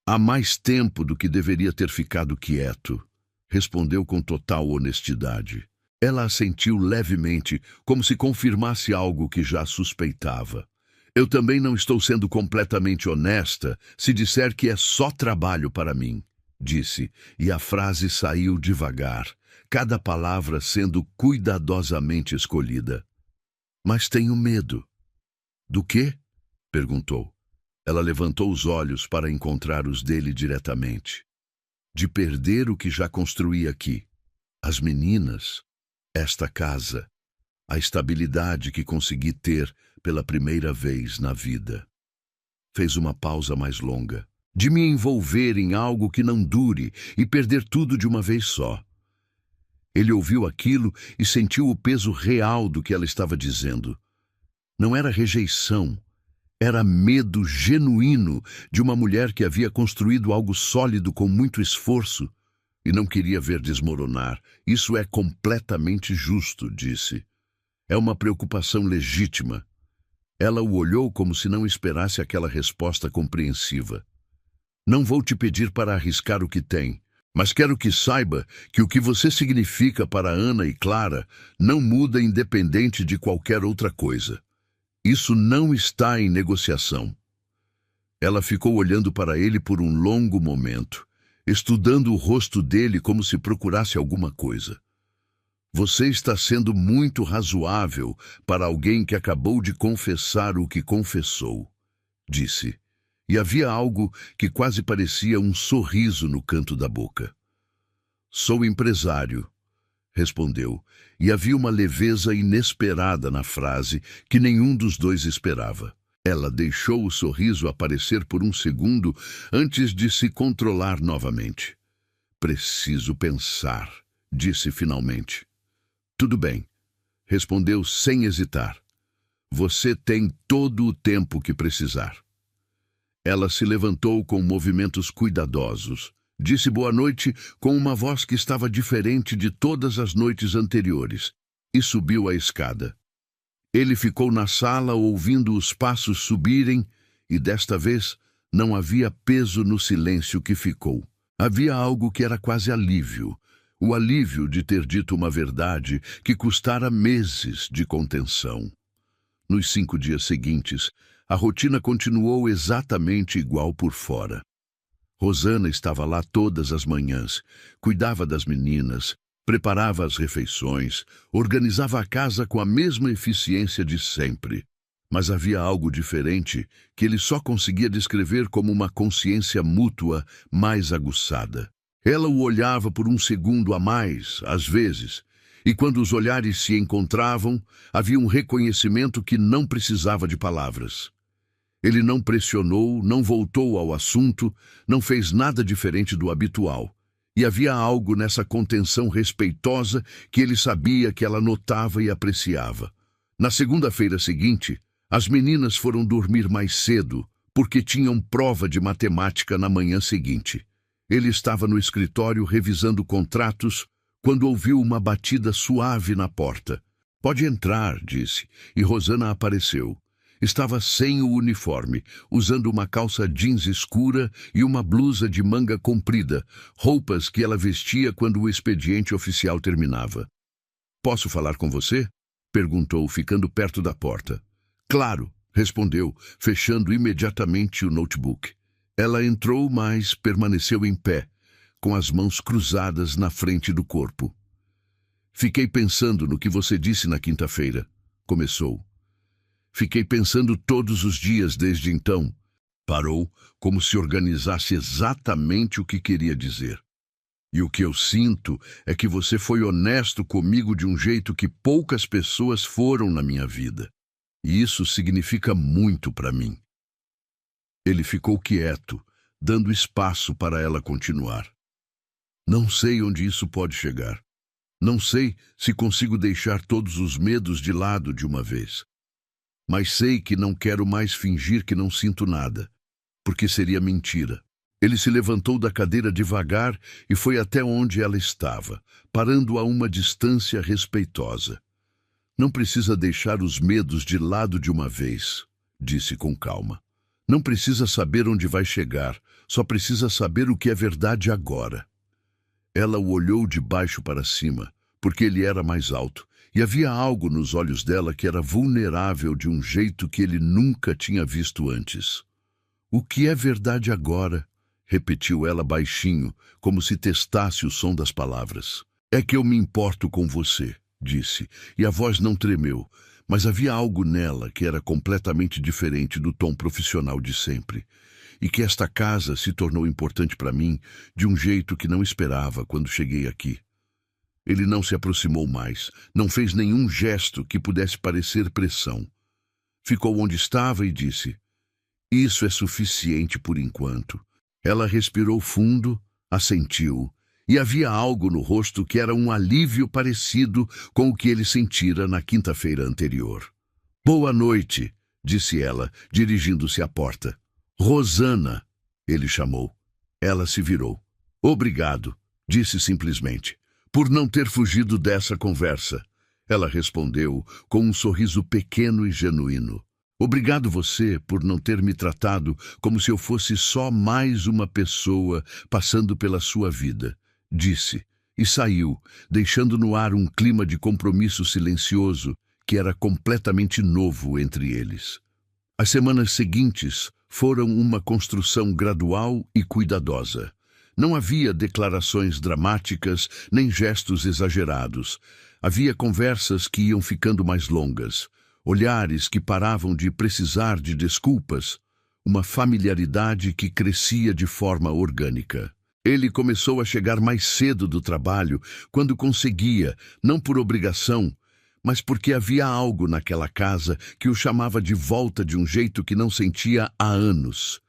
Há mais tempo do que deveria ter ficado quieto, respondeu com total honestidade. Ela assentiu levemente, como se confirmasse algo que já suspeitava. Eu também não estou sendo completamente honesta se disser que é só trabalho para mim, disse, e a frase saiu devagar, cada palavra sendo cuidadosamente escolhida. Mas tenho medo. Do quê? Perguntou. Ela levantou os olhos para encontrar os dele diretamente. De perder o que já construí aqui. As meninas, esta casa, a estabilidade que consegui ter pela primeira vez na vida. Fez uma pausa mais longa. De me envolver em algo que não dure e perder tudo de uma vez só. Ele ouviu aquilo e sentiu o peso real do que ela estava dizendo. Não era rejeição, era medo genuíno de uma mulher que havia construído algo sólido com muito esforço e não queria ver desmoronar. Isso é completamente justo, disse. É uma preocupação legítima. Ela o olhou como se não esperasse aquela resposta compreensiva. Não vou te pedir para arriscar o que tem, mas quero que saiba que o que você significa para Ana e Clara não muda independente de qualquer outra coisa. Isso não está em negociação. Ela ficou olhando para ele por um longo momento, estudando o rosto dele como se procurasse alguma coisa. Você está sendo muito razoável para alguém que acabou de confessar o que confessou, disse. E havia algo que quase parecia um sorriso no canto da boca. Sou empresário, respondeu, e havia uma leveza inesperada na frase que nenhum dos dois esperava. Ela deixou o sorriso aparecer por um segundo antes de se controlar novamente. Preciso pensar, disse finalmente. Tudo bem, respondeu sem hesitar. Você tem todo o tempo que precisar. Ela se levantou com movimentos cuidadosos. Disse boa noite com uma voz que estava diferente de todas as noites anteriores e subiu a escada. Ele ficou na sala ouvindo os passos subirem e desta vez não havia peso no silêncio que ficou. Havia algo que era quase alívio. O alívio de ter dito uma verdade que custara meses de contenção. Nos 5 dias seguintes, a rotina continuou exatamente igual por fora. Rosana estava lá todas as manhãs, cuidava das meninas, preparava as refeições, organizava a casa com a mesma eficiência de sempre. Mas havia algo diferente que ele só conseguia descrever como uma consciência mútua mais aguçada. Ela o olhava por um segundo a mais, às vezes, e quando os olhares se encontravam, havia um reconhecimento que não precisava de palavras. Ele não pressionou, não voltou ao assunto, não fez nada diferente do habitual. E havia algo nessa contenção respeitosa que ele sabia que ela notava e apreciava. Na segunda-feira seguinte, as meninas foram dormir mais cedo, porque tinham prova de matemática na manhã seguinte. Ele estava no escritório revisando contratos quando ouviu uma batida suave na porta. Pode entrar, disse, e Rosana apareceu. Estava sem o uniforme, usando uma calça jeans escura e uma blusa de manga comprida, roupas que ela vestia quando o expediente oficial terminava. Posso falar com você? Perguntou, ficando perto da porta. Claro, respondeu, fechando imediatamente o notebook. Ela entrou, mas permaneceu em pé, com as mãos cruzadas na frente do corpo. Fiquei pensando no que você disse na quinta-feira, começou. Fiquei pensando todos os dias desde então. Parou, como se organizasse exatamente o que queria dizer. E o que eu sinto é que você foi honesto comigo de um jeito que poucas pessoas foram na minha vida. E isso significa muito para mim. Ele ficou quieto, dando espaço para ela continuar. Não sei onde isso pode chegar. Não sei se consigo deixar todos os medos de lado de uma vez. Mas sei que não quero mais fingir que não sinto nada, porque seria mentira. Ele se levantou da cadeira devagar e foi até onde ela estava, parando a uma distância respeitosa. Não precisa deixar os medos de lado de uma vez, disse com calma. Não precisa saber onde vai chegar, só precisa saber o que é verdade agora. Ela o olhou de baixo para cima, porque ele era mais alto, e havia algo nos olhos dela que era vulnerável de um jeito que ele nunca tinha visto antes. O que é verdade agora? Repetiu ela baixinho, como se testasse o som das palavras. É que eu me importo com você, disse, e a voz não tremeu, mas havia algo nela que era completamente diferente do tom profissional de sempre, e que esta casa se tornou importante para mim de um jeito que não esperava quando cheguei aqui. Ele não se aproximou mais, não fez nenhum gesto que pudesse parecer pressão. Ficou onde estava e disse, isso é suficiente por enquanto. Ela respirou fundo, assentiu, e havia algo no rosto que era um alívio parecido com o que ele sentira na quinta-feira anterior. Boa noite, disse ela, dirigindo-se à porta. Rosana, ele chamou. Ela se virou. Obrigado, disse simplesmente, por não ter fugido dessa conversa. Ela respondeu com um sorriso pequeno e genuíno. Obrigado você por não ter me tratado como se eu fosse só mais uma pessoa passando pela sua vida, disse, e saiu, deixando no ar um clima de compromisso silencioso que era completamente novo entre eles. As semanas seguintes foram uma construção gradual e cuidadosa. Não havia declarações dramáticas nem gestos exagerados. Havia conversas que iam ficando mais longas. Olhares que paravam de precisar de desculpas, uma familiaridade que crescia de forma orgânica. Ele começou a chegar mais cedo do trabalho, quando conseguia, não por obrigação, mas porque havia algo naquela casa que o chamava de volta de um jeito que não sentia há anos.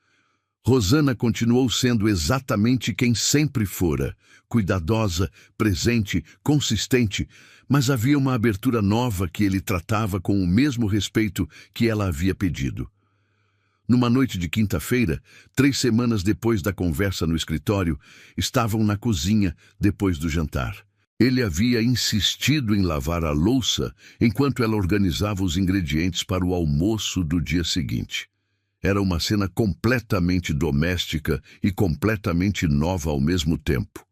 Rosana continuou sendo exatamente quem sempre fora, cuidadosa, presente, consistente, mas havia uma abertura nova que ele tratava com o mesmo respeito que ela havia pedido. Numa noite de quinta-feira, 3 semanas depois da conversa no escritório, estavam na cozinha depois do jantar. Ele havia insistido em lavar a louça enquanto ela organizava os ingredientes para o almoço do dia seguinte. Era uma cena completamente doméstica e completamente nova ao mesmo tempo.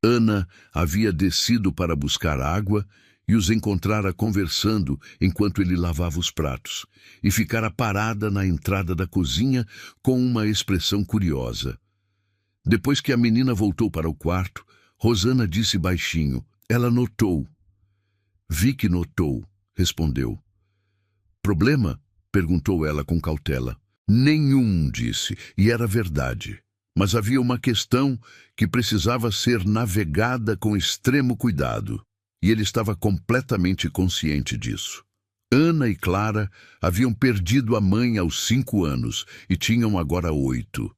Ana havia descido para buscar água e os encontrara conversando enquanto ele lavava os pratos, e ficara parada na entrada da cozinha com uma expressão curiosa. Depois que a menina voltou para o quarto, Rosana disse baixinho, ela notou. Vi que notou, respondeu. Problema? Perguntou ela com cautela. Nenhum, disse, e era verdade. Mas havia uma questão que precisava ser navegada com extremo cuidado, e ele estava completamente consciente disso. Ana e Clara haviam perdido a mãe aos 5 anos e tinham agora 8.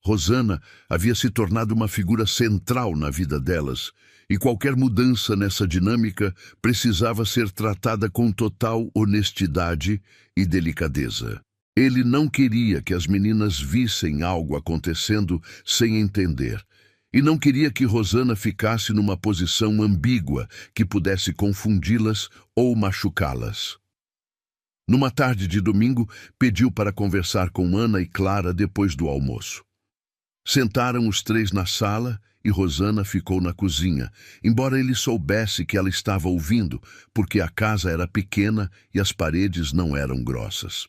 Rosana havia se tornado uma figura central na vida delas, e qualquer mudança nessa dinâmica precisava ser tratada com total honestidade e delicadeza. Ele não queria que as meninas vissem algo acontecendo sem entender, e não queria que Rosana ficasse numa posição ambígua que pudesse confundi-las ou machucá-las. Numa tarde de domingo, pediu para conversar com Ana e Clara depois do almoço. Sentaram os 3 na sala e Rosana ficou na cozinha, embora ele soubesse que ela estava ouvindo, porque a casa era pequena e as paredes não eram grossas.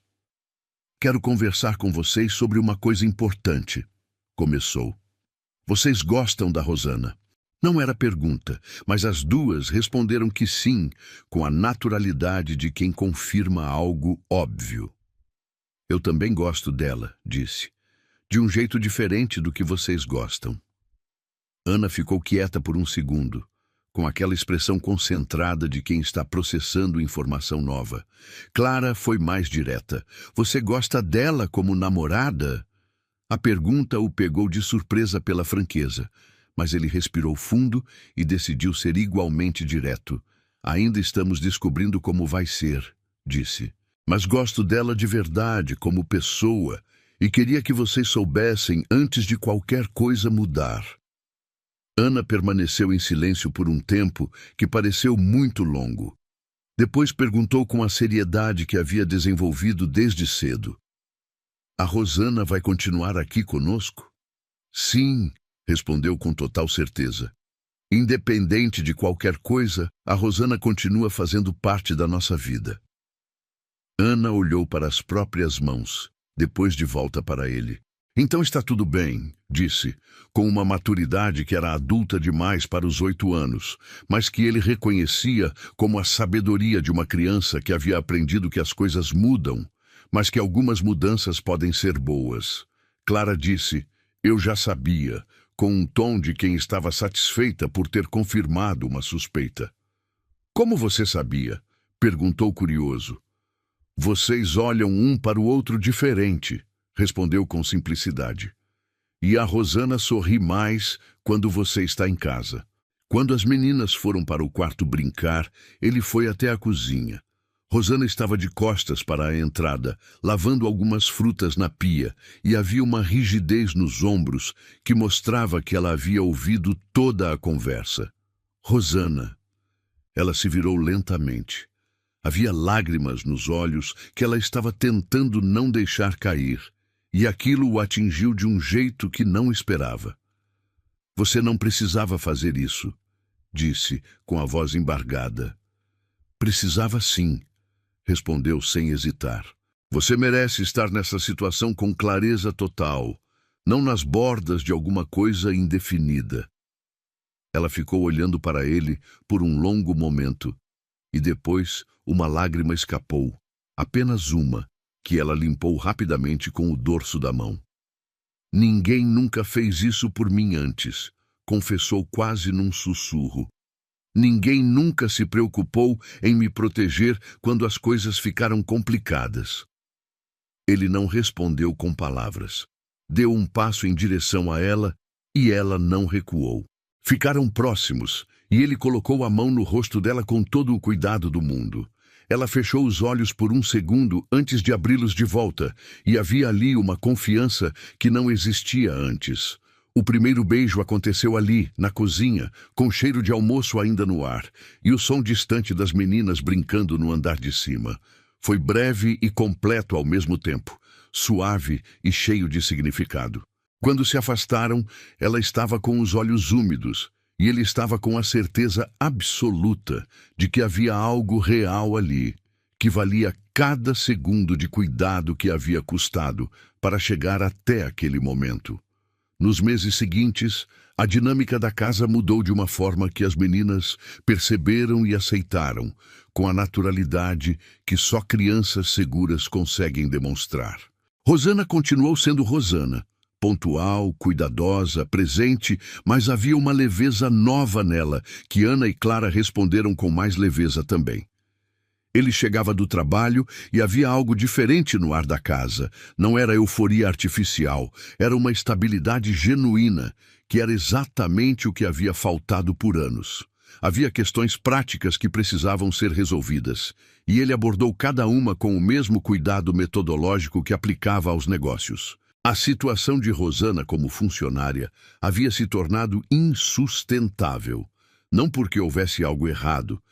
Quero conversar com vocês sobre uma coisa importante, começou. Vocês gostam da Rosana? Não era pergunta, mas as duas responderam que sim, com a naturalidade de quem confirma algo óbvio. Eu também gosto dela, disse, de um jeito diferente do que vocês gostam. Ana ficou quieta por um segundo, com aquela expressão concentrada de quem está processando informação nova. Clara foi mais direta. Você gosta dela como namorada? A pergunta o pegou de surpresa pela franqueza, mas ele respirou fundo e decidiu ser igualmente direto. Ainda estamos descobrindo como vai ser, disse. Mas gosto dela de verdade, como pessoa, e queria que vocês soubessem antes de qualquer coisa mudar. Ana permaneceu em silêncio por um tempo que pareceu muito longo. Depois perguntou com a seriedade que havia desenvolvido desde cedo. A Rosana vai continuar aqui conosco? Sim, respondeu com total certeza. Independente de qualquer coisa, a Rosana continua fazendo parte da nossa vida. Ana olhou para as próprias mãos, depois de volta para ele. Então está tudo bem, disse, com uma maturidade que era adulta demais para os 8 anos, mas que ele reconhecia como a sabedoria de uma criança que havia aprendido que as coisas mudam, mas que algumas mudanças podem ser boas. Clara disse, eu já sabia, com um tom de quem estava satisfeita por ter confirmado uma suspeita. Como você sabia? Perguntou curioso. Vocês olham um para o outro diferente, respondeu com simplicidade. E a Rosana sorri mais quando você está em casa. Quando as meninas foram para o quarto brincar, ele foi até a cozinha. Rosana estava de costas para a entrada, lavando algumas frutas na pia, e havia uma rigidez nos ombros que mostrava que ela havia ouvido toda a conversa. Rosana. Ela se virou lentamente. Havia lágrimas nos olhos que ela estava tentando não deixar cair, e aquilo o atingiu de um jeito que não esperava. Você não precisava fazer isso, disse, com a voz embargada. Precisava sim, respondeu sem hesitar. Você merece estar nessa situação com clareza total, não nas bordas de alguma coisa indefinida. Ela ficou olhando para ele por um longo momento, e depois uma lágrima escapou, apenas uma, que ela limpou rapidamente com o dorso da mão. Ninguém nunca fez isso por mim antes, confessou quase num sussurro. Ninguém nunca se preocupou em me proteger quando as coisas ficaram complicadas. Ele não respondeu com palavras. Deu um passo em direção a ela e ela não recuou. Ficaram próximos e ele colocou a mão no rosto dela com todo o cuidado do mundo. Ela fechou os olhos por um segundo antes de abri-los de volta, e havia ali uma confiança que não existia antes. O primeiro beijo aconteceu ali, na cozinha, com cheiro de almoço ainda no ar, e o som distante das meninas brincando no andar de cima. Foi breve e completo ao mesmo tempo, suave e cheio de significado. Quando se afastaram, ela estava com os olhos úmidos, e ele estava com a certeza absoluta de que havia algo real ali, que valia cada segundo de cuidado que havia custado para chegar até aquele momento. Nos meses seguintes, a dinâmica da casa mudou de uma forma que as meninas perceberam e aceitaram, com a naturalidade que só crianças seguras conseguem demonstrar. Rosana continuou sendo Rosana, pontual, cuidadosa, presente, mas havia uma leveza nova nela, que Ana e Clara responderam com mais leveza também. Ele chegava do trabalho e havia algo diferente no ar da casa. Não era euforia artificial, era uma estabilidade genuína, que era exatamente o que havia faltado por anos. Havia questões práticas que precisavam ser resolvidas, e ele abordou cada uma com o mesmo cuidado metodológico que aplicava aos negócios. A situação de Rosana como funcionária havia se tornado insustentável, não porque houvesse algo errado,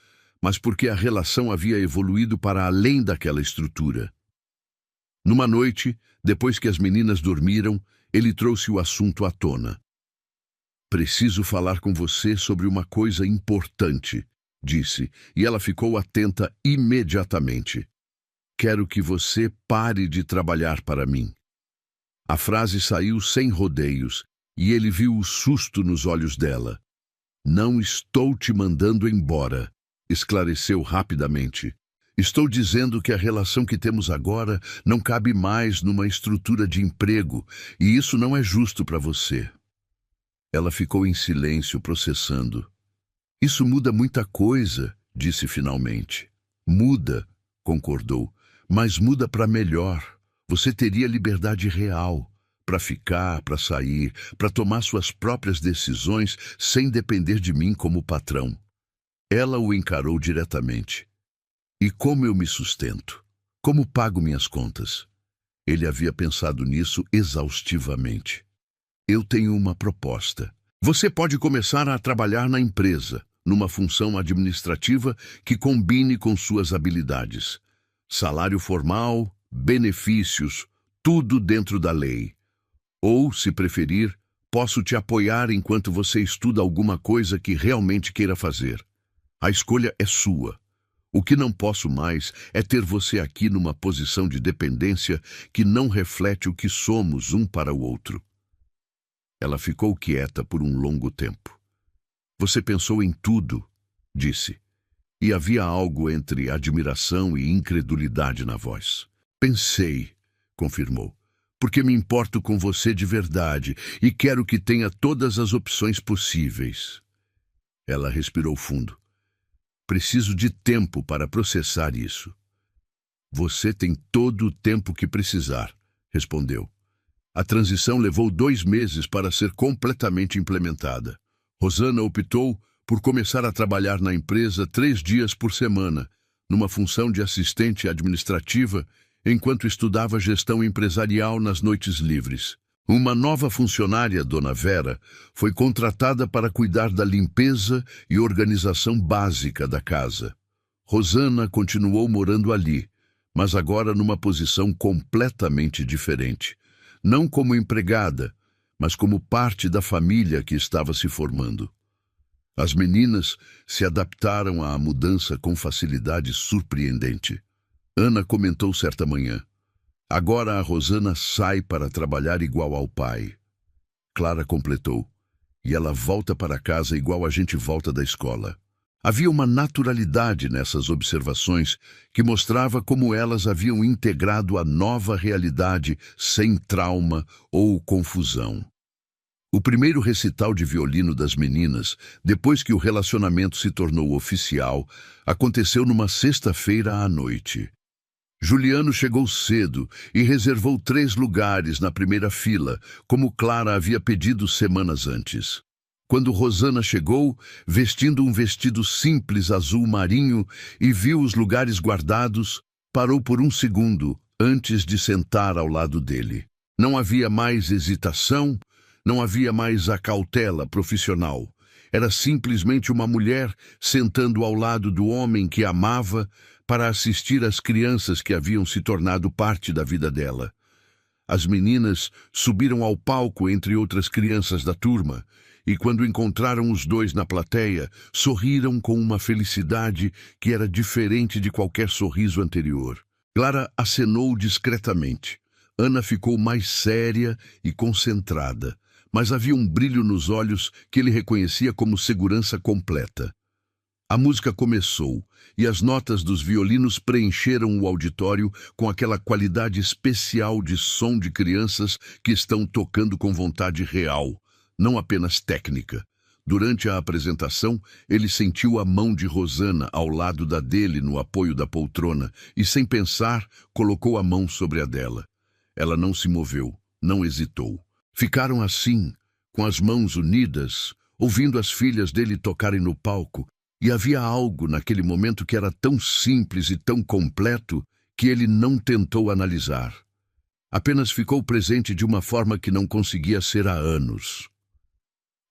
mas porque a relação havia evoluído para além daquela estrutura. Numa noite, depois que as meninas dormiram, ele trouxe o assunto à tona. Preciso falar com você sobre uma coisa importante, disse, e ela ficou atenta imediatamente. Quero que você pare de trabalhar para mim. A frase saiu sem rodeios, e ele viu o susto nos olhos dela. Não estou te mandando embora, esclareceu rapidamente. Estou dizendo que a relação que temos agora não cabe mais numa estrutura de emprego, e isso não é justo para você. Ela ficou em silêncio, processando. Isso muda muita coisa, disse finalmente. Muda, concordou, mas muda para melhor. Você teria liberdade real para ficar, para sair, para tomar suas próprias decisões sem depender de mim como patrão. Ela o encarou diretamente. E como eu me sustento? Como pago minhas contas? Ele havia pensado nisso exaustivamente. Eu tenho uma proposta. Você pode começar a trabalhar na empresa, numa função administrativa que combine com suas habilidades. Salário formal, benefícios, tudo dentro da lei. Ou, se preferir, posso te apoiar enquanto você estuda alguma coisa que realmente queira fazer. A escolha é sua. O que não posso mais é ter você aqui numa posição de dependência que não reflete o que somos um para o outro. Ela ficou quieta por um longo tempo. Você pensou em tudo, disse. E havia algo entre admiração e incredulidade na voz. Pensei, confirmou, porque me importo com você de verdade e quero que tenha todas as opções possíveis. Ela respirou fundo. Preciso de tempo para processar isso. Você tem todo o tempo que precisar, respondeu. A transição levou 2 meses para ser completamente implementada. Rosana optou por começar a trabalhar na empresa 3 dias por semana, numa função de assistente administrativa, enquanto estudava gestão empresarial nas noites livres. Uma nova funcionária, Dona Vera, foi contratada para cuidar da limpeza e organização básica da casa. Rosana continuou morando ali, mas agora numa posição completamente diferente. Não como empregada, mas como parte da família que estava se formando. As meninas se adaptaram à mudança com facilidade surpreendente. Ana comentou certa manhã. Agora a Rosana sai para trabalhar igual ao pai. Clara completou. E ela volta para casa igual a gente volta da escola. Havia uma naturalidade nessas observações que mostrava como elas haviam integrado a nova realidade sem trauma ou confusão. O primeiro recital de violino das meninas, depois que o relacionamento se tornou oficial, aconteceu numa sexta-feira à noite. Juliano chegou cedo e reservou 3 lugares na primeira fila, como Clara havia pedido semanas antes. Quando Rosana chegou, vestindo um vestido simples azul marinho e viu os lugares guardados, parou por um segundo antes de sentar ao lado dele. Não havia mais hesitação, não havia mais a cautela profissional. Era simplesmente uma mulher sentando ao lado do homem que amava para assistir às crianças que haviam se tornado parte da vida dela. As meninas subiram ao palco entre outras crianças da turma e, quando encontraram os dois na plateia, sorriram com uma felicidade que era diferente de qualquer sorriso anterior. Clara acenou discretamente. Ana ficou mais séria e concentrada, mas havia um brilho nos olhos que ele reconhecia como segurança completa. A música começou e as notas dos violinos preencheram o auditório com aquela qualidade especial de som de crianças que estão tocando com vontade real, não apenas técnica. Durante a apresentação, ele sentiu a mão de Rosana ao lado da dele no apoio da poltrona e, sem pensar, colocou a mão sobre a dela. Ela não se moveu, não hesitou. Ficaram assim, com as mãos unidas, ouvindo as filhas dele tocarem no palco, e havia algo naquele momento que era tão simples e tão completo que ele não tentou analisar. Apenas ficou presente de uma forma que não conseguia ser há anos.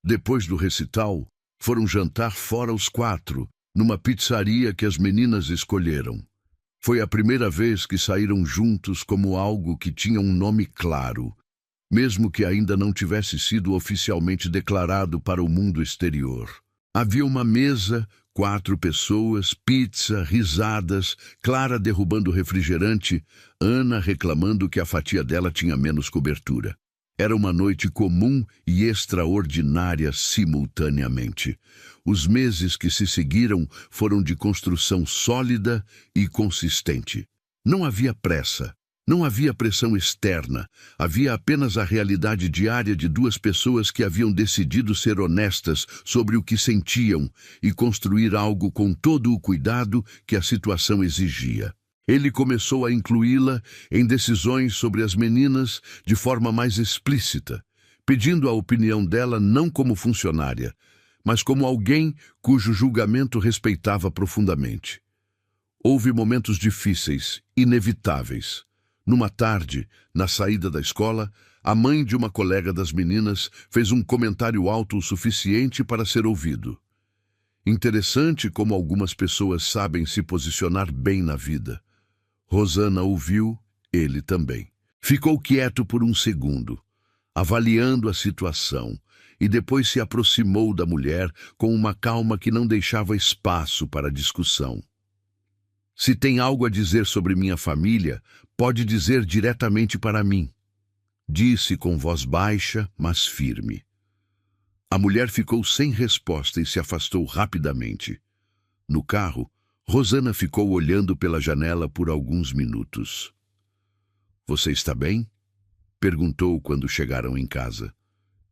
Depois do recital, foram jantar fora os 4, numa pizzaria que as meninas escolheram. Foi a primeira vez que saíram juntos como algo que tinha um nome claro, mesmo que ainda não tivesse sido oficialmente declarado para o mundo exterior. Havia uma mesa, 4 pessoas, pizza, risadas, Clara derrubando o refrigerante, Ana reclamando que a fatia dela tinha menos cobertura. Era uma noite comum e extraordinária simultaneamente. Os meses que se seguiram foram de construção sólida e consistente. Não havia pressa. Não havia pressão externa, havia apenas a realidade diária de 2 pessoas que haviam decidido ser honestas sobre o que sentiam e construir algo com todo o cuidado que a situação exigia. Ele começou a incluí-la em decisões sobre as meninas de forma mais explícita, pedindo a opinião dela não como funcionária, mas como alguém cujo julgamento respeitava profundamente. Houve momentos difíceis, inevitáveis. Numa tarde, na saída da escola, a mãe de uma colega das meninas fez um comentário alto o suficiente para ser ouvido. Interessante como algumas pessoas sabem se posicionar bem na vida. Rosana ouviu, ele também. Ficou quieto por um segundo, avaliando a situação, e depois se aproximou da mulher com uma calma que não deixava espaço para discussão. Se tem algo a dizer sobre minha família, pode dizer diretamente para mim, disse com voz baixa, mas firme. A mulher ficou sem resposta e se afastou rapidamente. No carro, Rosana ficou olhando pela janela por alguns minutos. Você está bem? Perguntou quando chegaram em casa.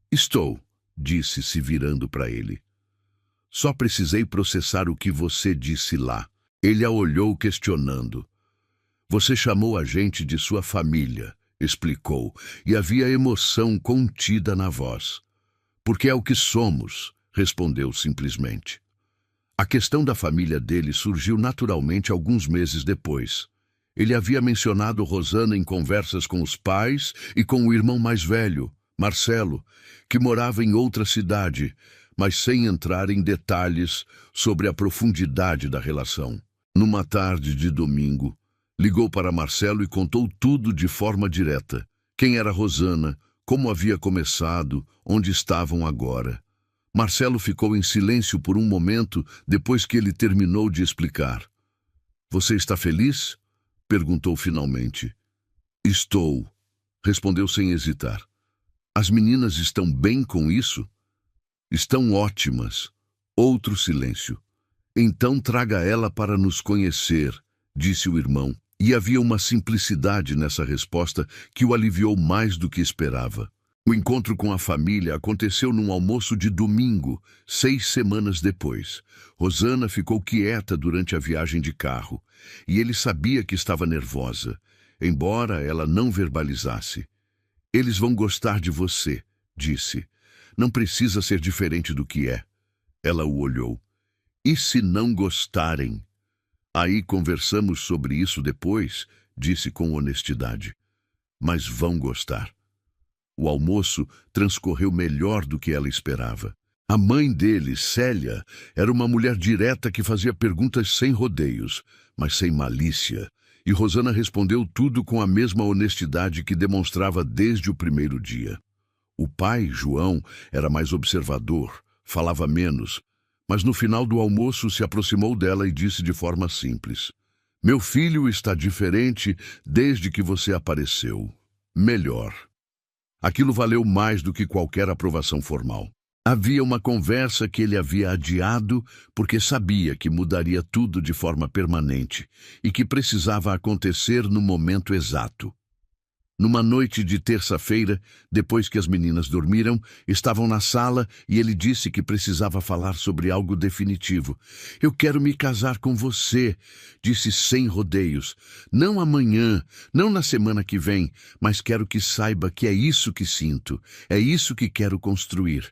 Estou, disse se virando para ele. Só precisei processar o que você disse lá. Ele a olhou questionando. Você chamou a gente de sua família, explicou, e havia emoção contida na voz. Porque é o que somos, respondeu simplesmente. A questão da família dele surgiu naturalmente alguns meses depois. Ele havia mencionado Rosana em conversas com os pais e com o irmão mais velho, Marcelo, que morava em outra cidade, mas sem entrar em detalhes sobre a profundidade da relação. Numa tarde de domingo, ligou para Marcelo e contou tudo de forma direta. Quem era Rosana, como havia começado, onde estavam agora. Marcelo ficou em silêncio por um momento depois que ele terminou de explicar. Você está feliz? Perguntou finalmente. Estou, respondeu sem hesitar. As meninas estão bem com isso? Estão ótimas. Outro silêncio. Então traga ela para nos conhecer, disse o irmão, e havia uma simplicidade nessa resposta que o aliviou mais do que esperava. O encontro com a família aconteceu num almoço de domingo, 6 semanas depois. Rosana ficou quieta durante a viagem de carro, e ele sabia que estava nervosa, embora ela não verbalizasse. Eles vão gostar de você, disse. Não precisa ser diferente do que é. Ela o olhou. E se não gostarem? Aí conversamos sobre isso depois, disse com honestidade. Mas vão gostar. O almoço transcorreu melhor do que ela esperava. A mãe dele, Célia, era uma mulher direta que fazia perguntas sem rodeios, mas sem malícia, e Rosana respondeu tudo com a mesma honestidade que demonstrava desde o primeiro dia. O pai, João, era mais observador, falava menos, mas no final do almoço se aproximou dela e disse de forma simples: Meu filho está diferente desde que você apareceu. Melhor. Aquilo valeu mais do que qualquer aprovação formal. Havia uma conversa que ele havia adiado porque sabia que mudaria tudo de forma permanente e que precisava acontecer no momento exato. Numa noite de terça-feira, depois que as meninas dormiram, estavam na sala e ele disse que precisava falar sobre algo definitivo. Eu quero me casar com você, disse sem rodeios. Não amanhã, não na semana que vem, mas quero que saiba que é isso que sinto, é isso que quero construir.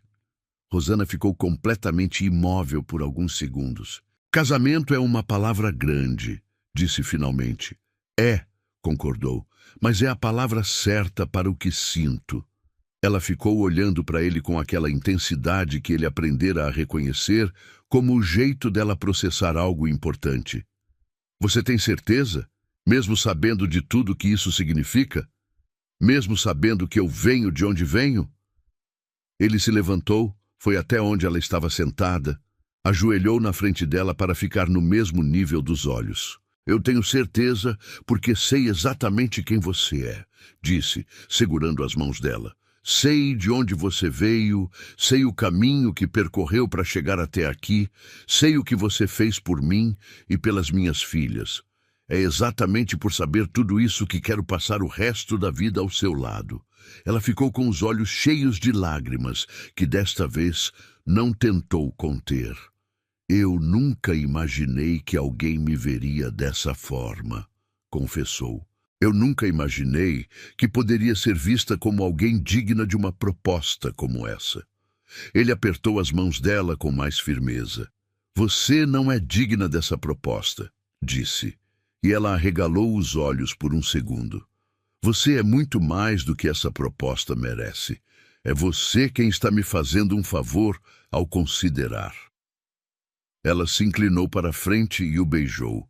Rosana ficou completamente imóvel por alguns segundos. Casamento é uma palavra grande, disse finalmente. É, concordou. Mas é a palavra certa para o que sinto. Ela ficou olhando para ele com aquela intensidade que ele aprendera a reconhecer como o jeito dela processar algo importante. Você tem certeza? Mesmo sabendo de tudo que isso significa? Mesmo sabendo que eu venho de onde venho? Ele se levantou, foi até onde ela estava sentada, ajoelhou na frente dela para ficar no mesmo nível dos olhos. Eu tenho certeza, porque sei exatamente quem você é, disse, segurando as mãos dela. Sei de onde você veio, sei o caminho que percorreu para chegar até aqui, sei o que você fez por mim e pelas minhas filhas. É exatamente por saber tudo isso que quero passar o resto da vida ao seu lado. Ela ficou com os olhos cheios de lágrimas, que desta vez não tentou conter. Eu nunca imaginei que alguém me veria dessa forma, confessou. Eu nunca imaginei que poderia ser vista como alguém digna de uma proposta como essa. Ele apertou as mãos dela com mais firmeza. Você não é digna dessa proposta, disse, e ela arregalou os olhos por um segundo. Você é muito mais do que essa proposta merece. É você quem está me fazendo um favor ao considerar. Ela se inclinou para a frente e o beijou.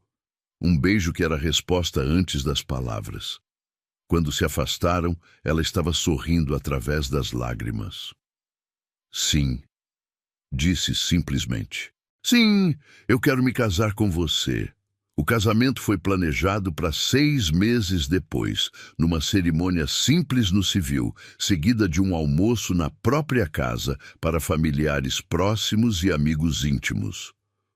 Um beijo que era a resposta antes das palavras. Quando se afastaram, ela estava sorrindo através das lágrimas. Sim, disse simplesmente. Sim, eu quero me casar com você. O casamento foi planejado para 6 meses depois, numa cerimônia simples no civil, seguida de um almoço na própria casa para familiares próximos e amigos íntimos.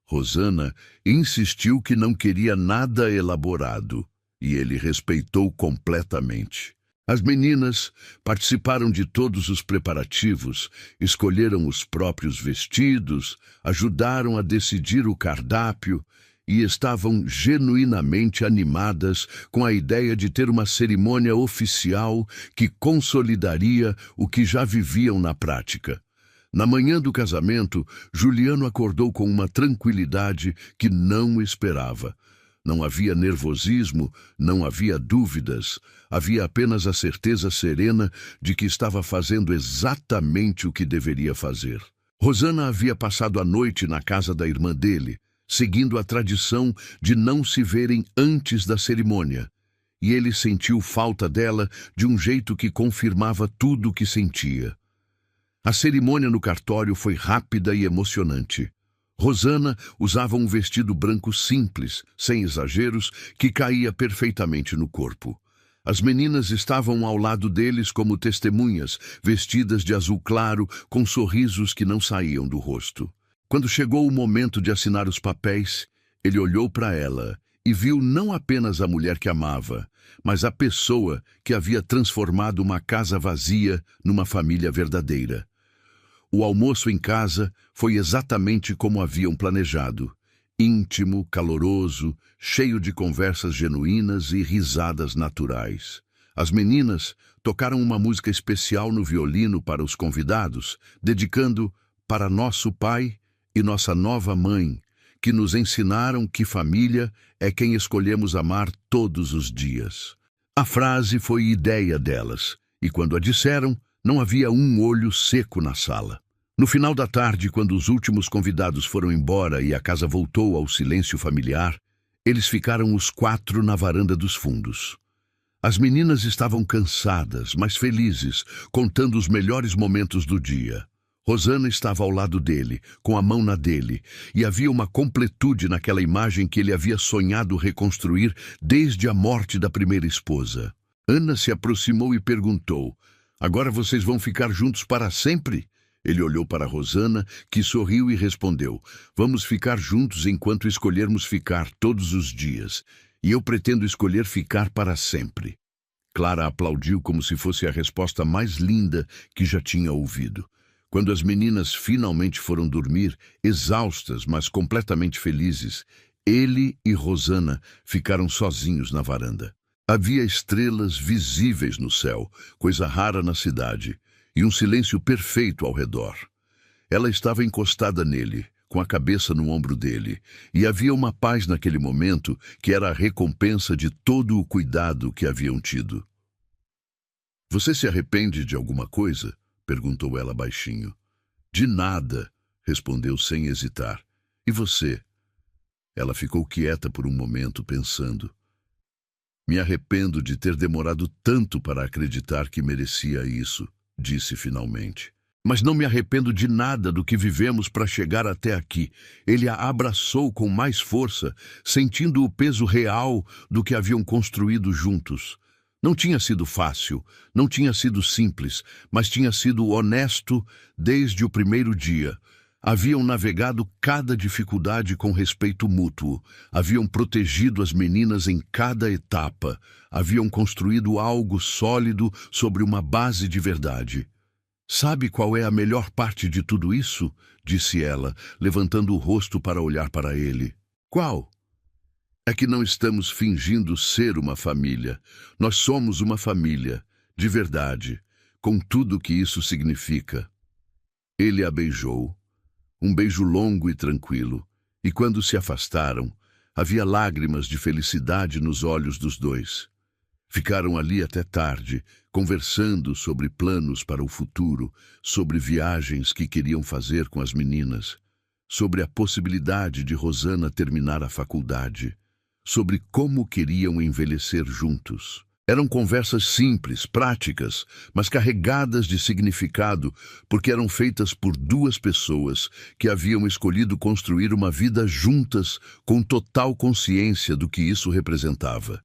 Rosana insistiu que não queria nada elaborado, e ele respeitou completamente. As meninas participaram de todos os preparativos, escolheram os próprios vestidos, ajudaram a decidir o cardápio e estavam genuinamente animadas com a ideia de ter uma cerimônia oficial que consolidaria o que já viviam na prática. Na manhã do casamento, Juliano acordou com uma tranquilidade que não esperava. Não havia nervosismo, não havia dúvidas, havia apenas a certeza serena de que estava fazendo exatamente o que deveria fazer. Rosana havia passado a noite na casa da irmã dele, seguindo a tradição de não se verem antes da cerimônia, e ele sentiu falta dela de um jeito que confirmava tudo o que sentia. A cerimônia no cartório foi rápida e emocionante. Rosana usava um vestido branco simples, sem exageros, que caía perfeitamente no corpo. As meninas estavam ao lado deles como testemunhas, vestidas de azul claro, com sorrisos que não saíam do rosto. Quando chegou o momento de assinar os papéis, ele olhou para ela e viu não apenas a mulher que amava, mas a pessoa que havia transformado uma casa vazia numa família verdadeira. O almoço em casa foi exatamente como haviam planejado. Íntimo, caloroso, cheio de conversas genuínas e risadas naturais. As meninas tocaram uma música especial no violino para os convidados, dedicando para nosso pai e nossa nova mãe, que nos ensinaram que família é quem escolhemos amar todos os dias. A frase foi ideia delas, e quando a disseram, não havia um olho seco na sala. No final da tarde, quando os últimos convidados foram embora e a casa voltou ao silêncio familiar, eles ficaram os 4 na varanda dos fundos. As meninas estavam cansadas, mas felizes, contando os melhores momentos do dia. Rosana estava ao lado dele, com a mão na dele, e havia uma completude naquela imagem que ele havia sonhado reconstruir desde a morte da primeira esposa. Ana se aproximou e perguntou: "Agora vocês vão ficar juntos para sempre?" Ele olhou para Rosana, que sorriu e respondeu: "Vamos ficar juntos enquanto escolhermos ficar todos os dias, e eu pretendo escolher ficar para sempre." Clara aplaudiu como se fosse a resposta mais linda que já tinha ouvido. Quando as meninas finalmente foram dormir, exaustas, mas completamente felizes, ele e Rosana ficaram sozinhos na varanda. Havia estrelas visíveis no céu, coisa rara na cidade, e um silêncio perfeito ao redor. Ela estava encostada nele, com a cabeça no ombro dele, e havia uma paz naquele momento que era a recompensa de todo o cuidado que haviam tido. "Você se arrepende de alguma coisa?" perguntou ela baixinho. "De nada", respondeu sem hesitar. "E você?" Ela ficou quieta por um momento, pensando. "Me arrependo de ter demorado tanto para acreditar que merecia isso", disse finalmente. "Mas não me arrependo de nada do que vivemos para chegar até aqui." Ele a abraçou com mais força, sentindo o peso real do que haviam construído juntos. Não tinha sido fácil, não tinha sido simples, mas tinha sido honesto desde o primeiro dia. Haviam navegado cada dificuldade com respeito mútuo, haviam protegido as meninas em cada etapa, haviam construído algo sólido sobre uma base de verdade. "Sabe qual é a melhor parte de tudo isso?" disse ela, levantando o rosto para olhar para ele. "Qual?" "É que não estamos fingindo ser uma família. Nós somos uma família, de verdade, com tudo o que isso significa." Ele a beijou. Um beijo longo e tranquilo, e quando se afastaram, Havia lágrimas de felicidade nos olhos dos dois. Ficaram ali até tarde, conversando sobre planos para o futuro, sobre viagens que queriam fazer com as meninas, sobre a possibilidade de Rosana terminar a faculdade, sobre como queriam envelhecer juntos. Eram conversas simples, práticas, mas carregadas de significado, porque eram feitas por duas pessoas que haviam escolhido construir uma vida juntas com total consciência do que isso representava.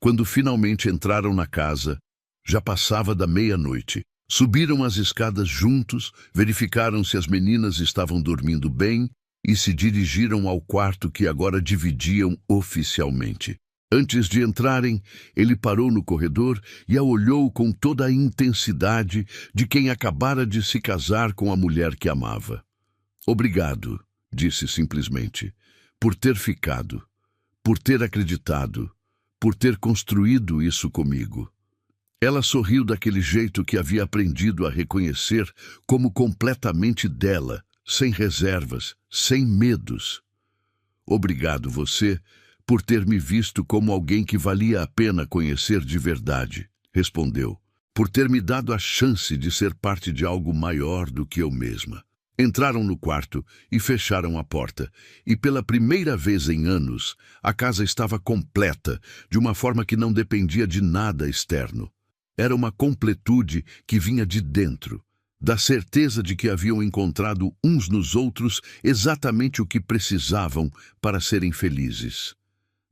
Quando finalmente entraram na casa, já passava da meia-noite. Subiram as escadas juntos, verificaram se as meninas estavam dormindo bem e se dirigiram ao quarto que agora dividiam oficialmente. Antes de entrarem, ele parou no corredor e a olhou com toda a intensidade de quem acabara de se casar com a mulher que amava. "Obrigado", disse simplesmente, "por ter ficado, por ter acreditado, por ter construído isso comigo." Ela sorriu daquele jeito que havia aprendido a reconhecer como completamente dela, sem reservas, sem medos. "Obrigado você por ter me visto como alguém que valia a pena conhecer de verdade", respondeu, "por ter me dado a chance de ser parte de algo maior do que eu mesma." Entraram no quarto e fecharam a porta, e pela primeira vez em anos, a casa estava completa, de uma forma que não dependia de nada externo. Era uma completude que vinha de dentro, da certeza de que haviam encontrado uns nos outros exatamente o que precisavam para serem felizes.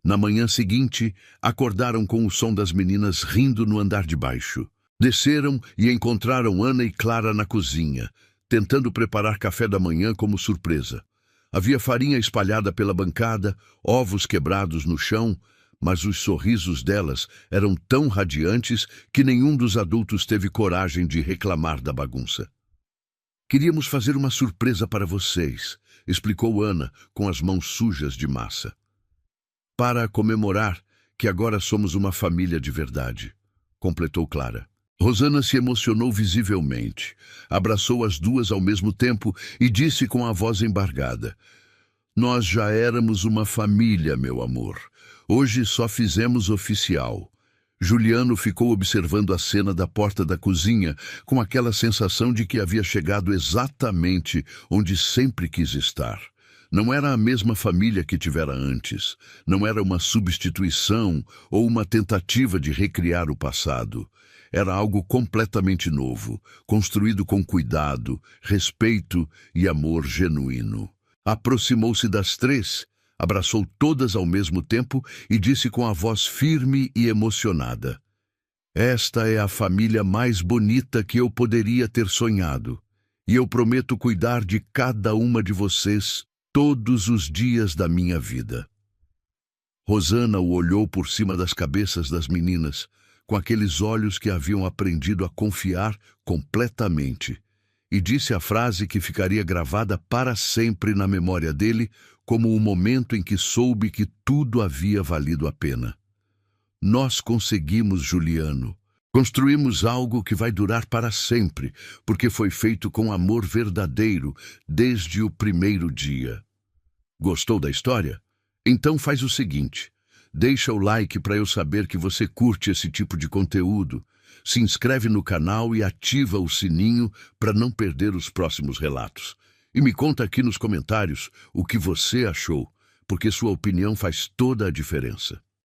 Na manhã seguinte, acordaram com o som das meninas rindo no andar de baixo. Desceram e encontraram Ana e Clara na cozinha, tentando preparar café da manhã como surpresa. Havia farinha espalhada pela bancada, ovos quebrados no chão, mas os sorrisos delas eram tão radiantes que nenhum dos adultos teve coragem de reclamar da bagunça. "Queríamos fazer uma surpresa para vocês", explicou Ana, com as mãos sujas de massa. "Para comemorar que agora somos uma família de verdade", completou Clara. Rosana se emocionou visivelmente, abraçou as duas ao mesmo tempo e disse com a voz embargada: "Nós já éramos uma família, meu amor. Hoje só fizemos oficial." Juliano ficou observando a cena da porta da cozinha com aquela sensação de que havia chegado exatamente onde sempre quis estar. Não era a mesma família que tivera antes. Não era uma substituição ou uma tentativa de recriar o passado. Era algo completamente novo, construído com cuidado, respeito e amor genuíno. Aproximou-se das três, abraçou todas ao mesmo tempo e disse com a voz firme e emocionada: "Esta é a família mais bonita que eu poderia ter sonhado, e eu prometo cuidar de cada uma de vocês todos os dias da minha vida." Rosana o olhou por cima das cabeças das meninas, com aqueles olhos que haviam aprendido a confiar completamente, e disse a frase que ficaria gravada para sempre na memória dele como o momento em que soube que tudo havia valido a pena. "Nós conseguimos, Juliano. Construímos algo que vai durar para sempre, porque foi feito com amor verdadeiro desde o primeiro dia." Gostou da história? Então faz o seguinte: deixa o like para eu saber que você curte esse tipo de conteúdo. Se inscreve no canal e ativa o sininho para não perder os próximos relatos. E me conta aqui nos comentários o que você achou, porque sua opinião faz toda a diferença.